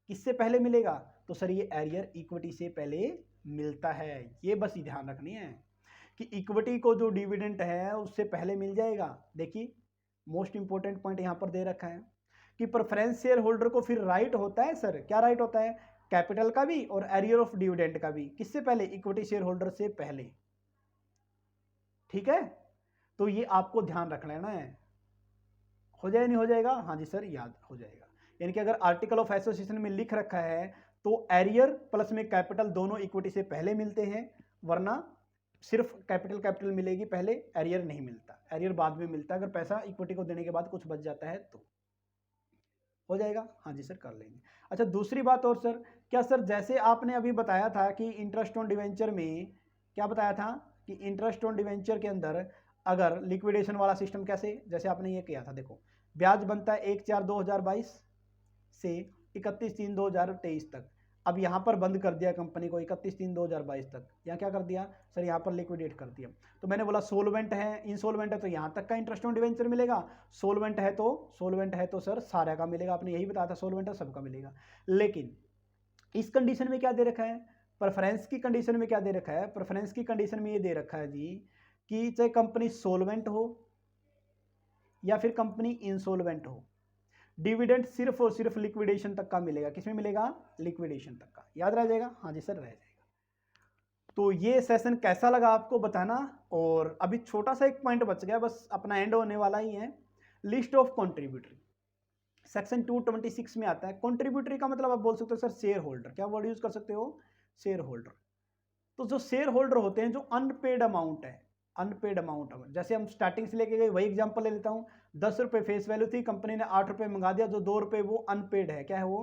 A: किससे पहले मिलेगा? तो सर ये एरियर इक्विटी से पहले मिलता है। ये बस ही ध्यान रखनी है कि इक्विटी को जो डिविडेंड है उससे पहले मिल जाएगा। देखिए मोस्ट इंपॉर्टेंट पॉइंट यहाँ पर दे रखा है कि प्रेफरेंस शेयर होल्डर को फिर राइट होता है। सर क्या राइट होता है? कैपिटल का भी और एरियर ऑफ डिविडेंड का भी। किससे पहले? इक्विटी शेयर होल्डर से पहले। ठीक है, तो ये आपको ध्यान रख लेना है। हो जाए नहीं हो जाएगा? हाँ जी सर, याद हो जाएगा। यानी कि अगर आर्टिकल ऑफ एसोसिएशन में लिख रखा है तो एरियर प्लस में कैपिटल दोनों इक्विटी से पहले मिलते हैं, वरना सिर्फ कैपिटल मिलेगी पहले, एरियर नहीं मिलता। एरियर बाद में मिलता है, अगर पैसा इक्विटी को देने के बाद कुछ बच जाता है तो। हो जाएगा? हाँ जी सर, कर लेंगे। अच्छा दूसरी बात और सर, क्या सर जैसे आपने अभी बताया था कि इंटरेस्ट ऑन डिवेंचर में क्या बताया था कि इंटरेस्ट ऑन डिवेंचर के अंदर अगर लिक्विडेशन वाला सिस्टम कैसे, जैसे आपने ये किया था, देखो ब्याज बनता है 1/4/2022 से 31/3/2023 तक। अब यहाँ पर बंद कर दिया कंपनी को 31/3/2022 तक। यहाँ क्या कर दिया सर? यहाँ पर लिक्विडेट कर दिया। तो मैंने बोला सोलवेंट है, इंसोलवेंट है तो यहाँ तक का इंटरेस्ट ऑन डिवेंचर मिलेगा, सोलवेंट है तो सर सारा का मिलेगा। आपने यही बताया था, सोलवेंट है सबका मिलेगा। लेकिन इस कंडीशन में क्या दे रखा है? प्रेफरेंस की कंडीशन में क्या दे रखा है? प्रेफरेंस की कंडीशन में ये दे रखा है जी कि चाहे कंपनी सोलवेंट हो या फिर कंपनी इंसोलवेंट हो, डिविडेंड सिर्फ और सिर्फ लिक्विडेशन तक का मिलेगा। किसमें मिलेगा? लिक्विडेशन तक का। याद रह जाएगा? हाँ जी सर, रह जाएगा। तो ये सेशन कैसा लगा आपको बताना। और अभी छोटा सा एक पॉइंट बच गया, बस अपना एंड होने वाला ही है। लिस्ट ऑफ कॉन्ट्रीब्यूटरी सेक्शन 226 में आता है। कॉन्ट्रीब्यूटरी का मतलब आप बोल सकते हो सर शेयर होल्डर। क्या वर्ड यूज कर सकते हो? Share holder. तो जो शेयर होल्डर होते हैं, जो अनपेड अमाउंट है, अनपेड अमाउंट, जैसे हम स्टार्टिंग से लेके गए वही एग्जांपल ले लेता हूँ। 10 रुपये फेस वैल्यू थी, कंपनी ने 8 रुपये मंगा दिया, जो 2 रुपये वो अनपेड है। क्या है वो?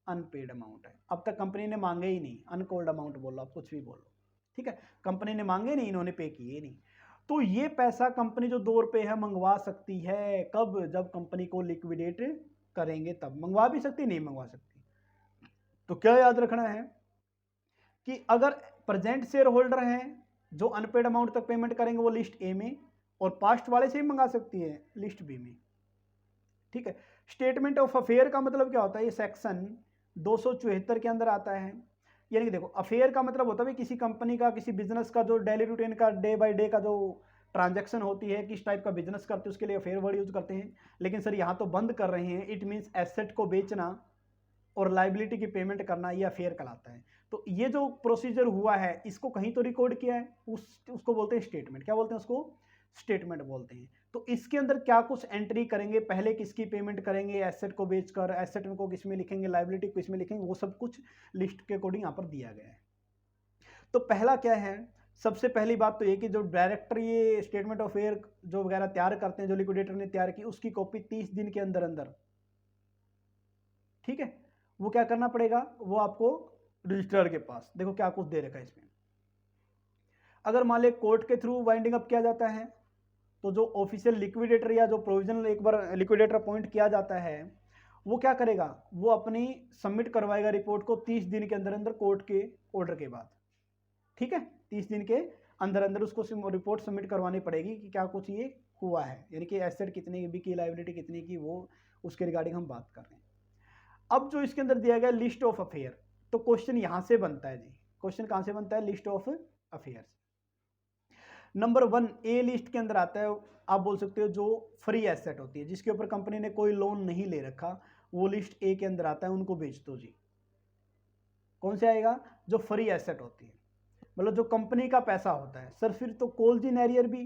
A: अनपेड अमाउंट है। अब तक कंपनी ने मांगे ही नहीं, अनकोल्ड अमाउंट बोलो, आप कुछ भी बोलो, ठीक है। कंपनी ने मांगे नहीं, इन्होंने पे किए नहीं। तो ये पैसा कंपनी जो 2 रुपये है मंगवा सकती है। कब? जब कंपनी को लिक्विडेट करेंगे तब। मंगवा भी सकती, नहीं मंगवा सकती। तो क्या याद रखना है कि अगर प्रेजेंट शेयर होल्डर हैं जो अनपेड अमाउंट तक पेमेंट करेंगे वो लिस्ट ए में, और पास्ट वाले से भी मंगा सकती है लिस्ट बी में, ठीक है। स्टेटमेंट ऑफ अफेयर का मतलब क्या होता है? ये सेक्शन 274 के अंदर आता है। यानी कि देखो, अफेयर का मतलब होता है किसी कंपनी का, किसी बिजनेस का जो डेली रूटीन का, डे बाय डे का जो ट्रांजैक्शन होती है, किस टाइप का बिजनेस करते हैं, उसके लिए अफेयर वर्ड यूज करते हैं। लेकिन सर यहाँ तो बंद कर रहे हैं। इट मीन्स एसेट को बेचना और लाइबिलिटी की पेमेंट करना, ये अफेयर कहलाता है। तो ये जो प्रोसीजर हुआ है इसको कहीं तो रिकॉर्ड किया है, उसको बोलते हैं स्टेटमेंट। क्या बोलते हैं उसको? स्टेटमेंट बोलते हैं। तो इसके अंदर क्या कुछ एंट्री करेंगे, पहले किसकी पेमेंट करेंगे एसेट को बेचकर, एसेट को किस में लिखेंगे, लाइबिलिटी को किस में लिखेंगे, वो सब कुछ लिस्ट के अकॉर्डिंग यहाँ पर दिया गया है। तो पहला क्या है? सबसे पहली बात तो ये कि जो डायरेक्टर ये स्टेटमेंट ऑफ अफेयर जो वगैरह तैयार करते हैं, जो लिक्विडेटर ने तैयार की, उसकी कॉपी 30 दिन के अंदर अंदर, ठीक है, वो क्या करना पड़ेगा? वो आपको रजिस्ट्रार के पास, देखो क्या कुछ दे रखा है इसमें। अगर मान ले कोर्ट के थ्रू वाइंडिंग अप किया जाता है तो जो ऑफिशियल लिक्विडेटर या जो प्रोविजनल एक बार लिक्विडेटर अपॉइंट किया जाता है, वो क्या करेगा? वो अपनी सबमिट करवाएगा रिपोर्ट को 30 दिन के अंदर अंदर कोर्ट के ऑर्डर के बाद, ठीक है। 30 दिन के अंदर अंदर उसको रिपोर्ट सबमिट करवानी पड़ेगी कि क्या कुछ ये हुआ है, यानी कि एसेट कितने की, लाइबिलिटी कितनी की, वो उसके रिगार्डिंग हम बात कर रहे हैं। अब जो इसके अंदर दिया गया लिस्ट ऑफ अफेयर, तो क्वेश्चन यहां से बनता है जी। क्वेश्चन कहां से बनता है? List of affairs. Number 1 A list के अंदर आता है, आप बोल सकते हो जो फ्री एसेट होती है, जिसके ऊपर कंपनी ने कोई लोन नहीं ले रखा, वो लिस्ट ए के अंदर आता है, उनको बेच दो जी। कौन से आएगा? जो फ्री एसेट होती है, मतलब जो कंपनी का पैसा होता है। सर फिर तो कॉल्स इन एरियर भी,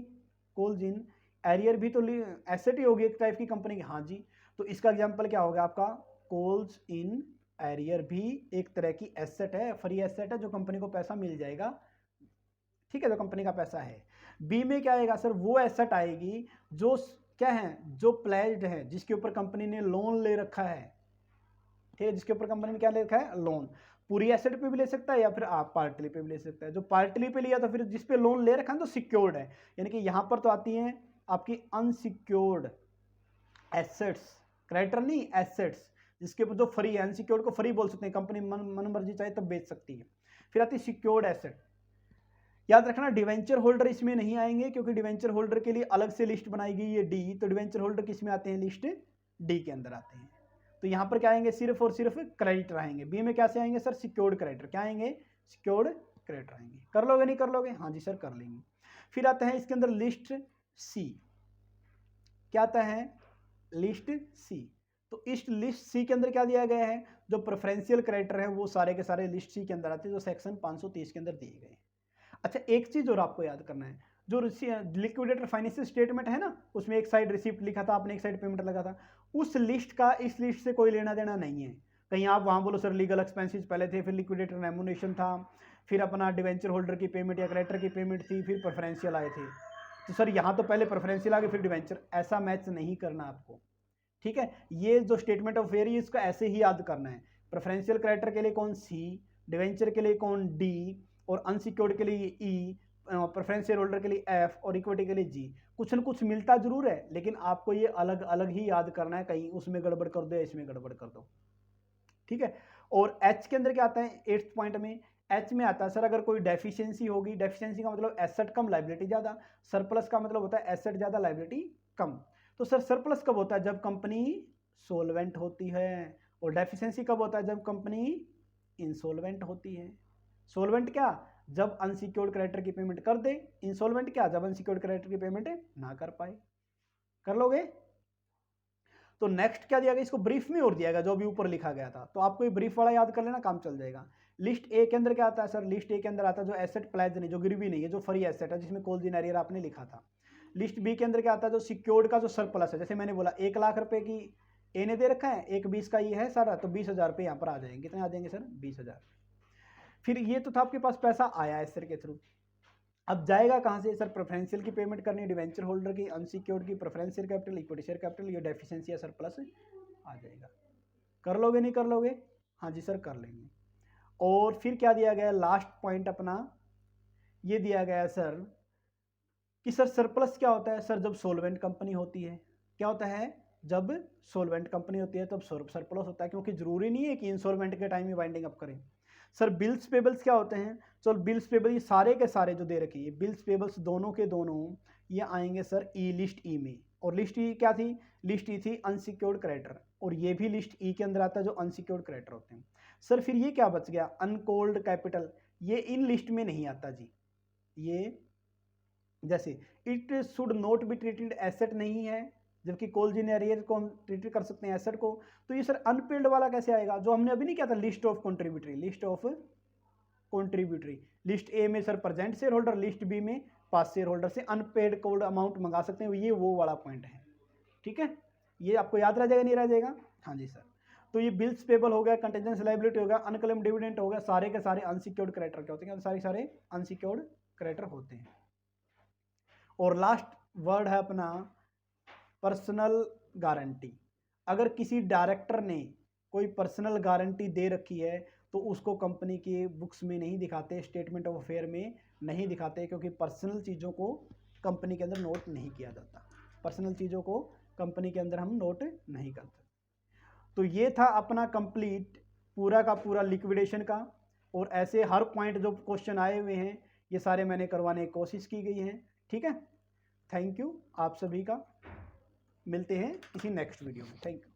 A: कॉल्स इन एरियर भी तो एसेट ही होगी एक टाइप की कंपनी की। हाँ जी, तो इसका एग्जांपल क्या होगा आपका? कॉल्स इन एरियर भी एक तरह की एसेट है, फ्री एसेट है, जो कंपनी को पैसा मिल जाएगा, ठीक है, जो कंपनी का पैसा है। बी में क्या आएगा सर? वो एसेट आएगी जो क्या है? जो प्लेज्ड है, जिसके ऊपर कंपनी ने लोन ले रखा है, ठीक है, जिसके ऊपर कंपनी ने क्या ले रखा है? लोन। पूरी एसेट पे भी ले सकता है या फिर आप पार्टली पे भी ले सकता है। जो पार्टली पे लिया तो फिर जिस पे लोन ले रखा है तो सिक्योर्ड है, यानी कि यहां पर तो आती है आपकी अनसिक्योर्ड एसेट्स, क्रेडिटर नहीं, एसेट्स, जिसके ऊपर जो फ्री है, अनसिक्योर्ड को फ्री बोल सकते हैं, कंपनी मन मर्जी चाहे तब बेच सकती है। फिर आती है सिक्योर्ड एसेट। याद रखना डिवेंचर होल्डर इसमें नहीं आएंगे, क्योंकि डिवेंचर होल्डर के लिए अलग से लिस्ट बनाई गई है डी, तो डिवेंचर होल्डर किस में आते हैं? लिस्ट डी के अंदर आते हैं। तो यहाँ पर क्या आएंगे, सिर्फ और सिर्फ क्रेडिटर आएंगे। बी में क्या से आएंगे सर, सिक्योर्ड क्रेडिटर। क्या आएंगे, सिक्योर्ड क्रेडिटर आएंगे। कर लोगे नहीं कर लोगे, हाँ जी सर कर लेंगे। फिर आता है इसके अंदर लिस्ट सी। क्या आता है, लिस्ट सी। तो इस लिस्ट सी के अंदर क्या दिया गया है, जो प्रेफरेंशियल क्रेडिटर है वो सारे के सारे लिस्ट सी के अंदर आते हैं, जो सेक्शन 530 के अंदर दिए गए हैं। अच्छा एक चीज और आपको याद करना है, जो लिक्विडेटर फाइनेंशियल स्टेटमेंट है ना, उसमें एक साइड रिसिप्ट लिखा था आपने, एक साइड पेमेंट लगा था, उस लिस्ट का इस लिस्ट से कोई लेना देना नहीं है। कहीं आप वहां बोलो सर लीगल एक्सपेंसेस पहले थे, फिर लिक्विडेटर रेम्यूनरेशन था, फिर अपना डिवेंचर होल्डर की पेमेंट या क्रेडिटर की पेमेंट थी, फिर प्रेफरेंशियल आए थे। तो सर यहाँ तो पहले प्रेफरेंशियल आ गए फिर डिवेंचर, ऐसा मैच नहीं करना आपको, ठीक है। ये जो स्टेटमेंट ऑफ वेरी इसको ऐसे ही याद करना है। प्रेफरेंशियल क्रेडिटर के लिए कौन सी, डिवेंचर के लिए कौन डी, और अनसिक्योर्ड के लिए ई, प्रेफरेंशियल होल्डर के लिए एफ, और इक्विटी के लिए जी। कुछ न कुछ मिलता जरूर है, लेकिन आपको ये अलग अलग ही याद करना है, कहीं उसमें गड़बड़ कर दो, इसमें गड़बड़ कर दो, ठीक है। और एच के अंदर क्या आता है, 8th पॉइंट में एच में आता है सर अगर कोई डेफिशिएंसी होगी, डेफिशिएंसी का मतलब एसेट कम लायबिलिटी ज्यादा, सरप्लस का मतलब होता है एसेट ज्यादा लायबिलिटी कम। तो सर सरप्लस कब होता है, जब कंपनी सोलवेंट होती है, और डेफिशिएंसी कब होता है, जब कंपनी इंसोल्वेंट होती है। सोलवेंट क्या, जब अनसिक्योर्ड क्रेडिटर की पेमेंट कर दे, इंसोल्वेंट क्या, जब अनसिक्योर्ड क्रेडिटर की पेमेंट ना कर पाए। कर लोगे। तो नेक्स्ट क्या दिया गया, इसको ब्रीफ में और दिया गया जो अभी ऊपर लिखा गया था, तो आपको ये ब्रीफ वाला याद कर लेना, काम चल जाएगा। लिस्ट ए के अंदर क्या आता है सर, लिस्ट ए के अंदर आता है जो एसेट प्लेज नहीं, जो गिरवी नहीं है, जो फ्री एसेट है, जिसमें कॉल्स इन एरियर आपने लिखा था। लिस्ट बी के अंदर क्या आता है, जो सिक्योर्ड का जो सरप्लस है, जैसे मैंने बोला 1 लाख रुपए की ए ने दे रखा है, 1/20 का ये है सारा, तो 20,000 रुपये यहाँ पर आ जाएंगे। कितने आ जाएंगे सर, 20,000। फिर ये तो था आपके पास पैसा आया एसेट के थ्रू, अब जाएगा कहाँ से सर, प्रेफरेंशियल की पेमेंट करनी, डिवेंचर होल्डर की, अनसिक्योर्ड की, preferential capital, equity share capital, ये डेफिशिएंसी या सरप्लस आ जाएगा। कर लोगे नहीं कर लोगे, हाँ जी सर कर लेंगे। और फिर क्या दिया गया, लास्ट पॉइंट अपना ये दिया गया सर कि सर सरप्लस क्या होता है सर, जब सोलवेंट कंपनी होती है। क्या होता है, जब सोलवेंट कंपनी होती है तब सरप्लस होता है, क्योंकि जरूरी नहीं है कि इंसॉल्वेंट के टाइम में वाइंडिंग अप करें। सर बिल्स पेबल्स क्या होते हैं, चलो बिल्स पेबल ये सारे के सारे जो दे रखी है, बिल्स पेबल्स दोनों के दोनों ये आएंगे सर ई, लिस्ट ई में। और लिस्ट ई क्या थी, लिस्ट ई थी अनसिक्योर्ड क्रेडिटर, और ये भी लिस्ट ई के अंदर आता है जो अनसिक्योर्ड क्रेडिटर होते हैं। सर फिर ये क्या बच गया, अनकॉल्ड कैपिटल, ये इन लिस्ट में नहीं आता जी। ये जैसे it should not be treated asset नहीं है, जबकि कॉल्स इन एरियर को हम ट्रीट कर सकते हैं एसेट को। तो ये सर अनपेड वाला कैसे आएगा, जो हमने अभी नहीं किया था, list of contributory, list of contributory. List A में sir present shareholder, list B में पास शेयर होल्डर से अनपेड कोल्ड अमाउंट मंगा सकते हैं, ये वो वाला पॉइंट है, ठीक है। ये आपको याद रह जाएगा नहीं रह जाएगा, हाँ जी सर। तो ये बिल्स पेबल हो गया, कंटीजेंसी लायबिलिटी हो गया, अनक्लेम डिविडेंड हो गया, सारे के सारे अनसिक्योर्ड क्रेडिटर क्या होते हैं, सारे सारे अनसिक्योर्ड क्रेडिटर होते हैं। और लास्ट वर्ड है अपना पर्सनल गारंटी। अगर किसी डायरेक्टर ने कोई पर्सनल गारंटी दे रखी है तो उसको कंपनी की बुक्स में नहीं दिखाते, स्टेटमेंट ऑफ अफेयर में नहीं दिखाते, क्योंकि पर्सनल चीज़ों को कंपनी के अंदर नोट नहीं किया जाता। पर्सनल चीज़ों को कंपनी के अंदर हम नोट नहीं करते। तो ये था अपना कंप्लीट पूरा का पूरा लिक्विडेशन का, और ऐसे हर पॉइंट जो क्वेश्चन आए हुए हैं ये सारे मैंने करवाने की कोशिश की गई है, ठीक है। थैंक यू आप सभी का, मिलते हैं किसी नेक्स्ट वीडियो में, थैंक यू।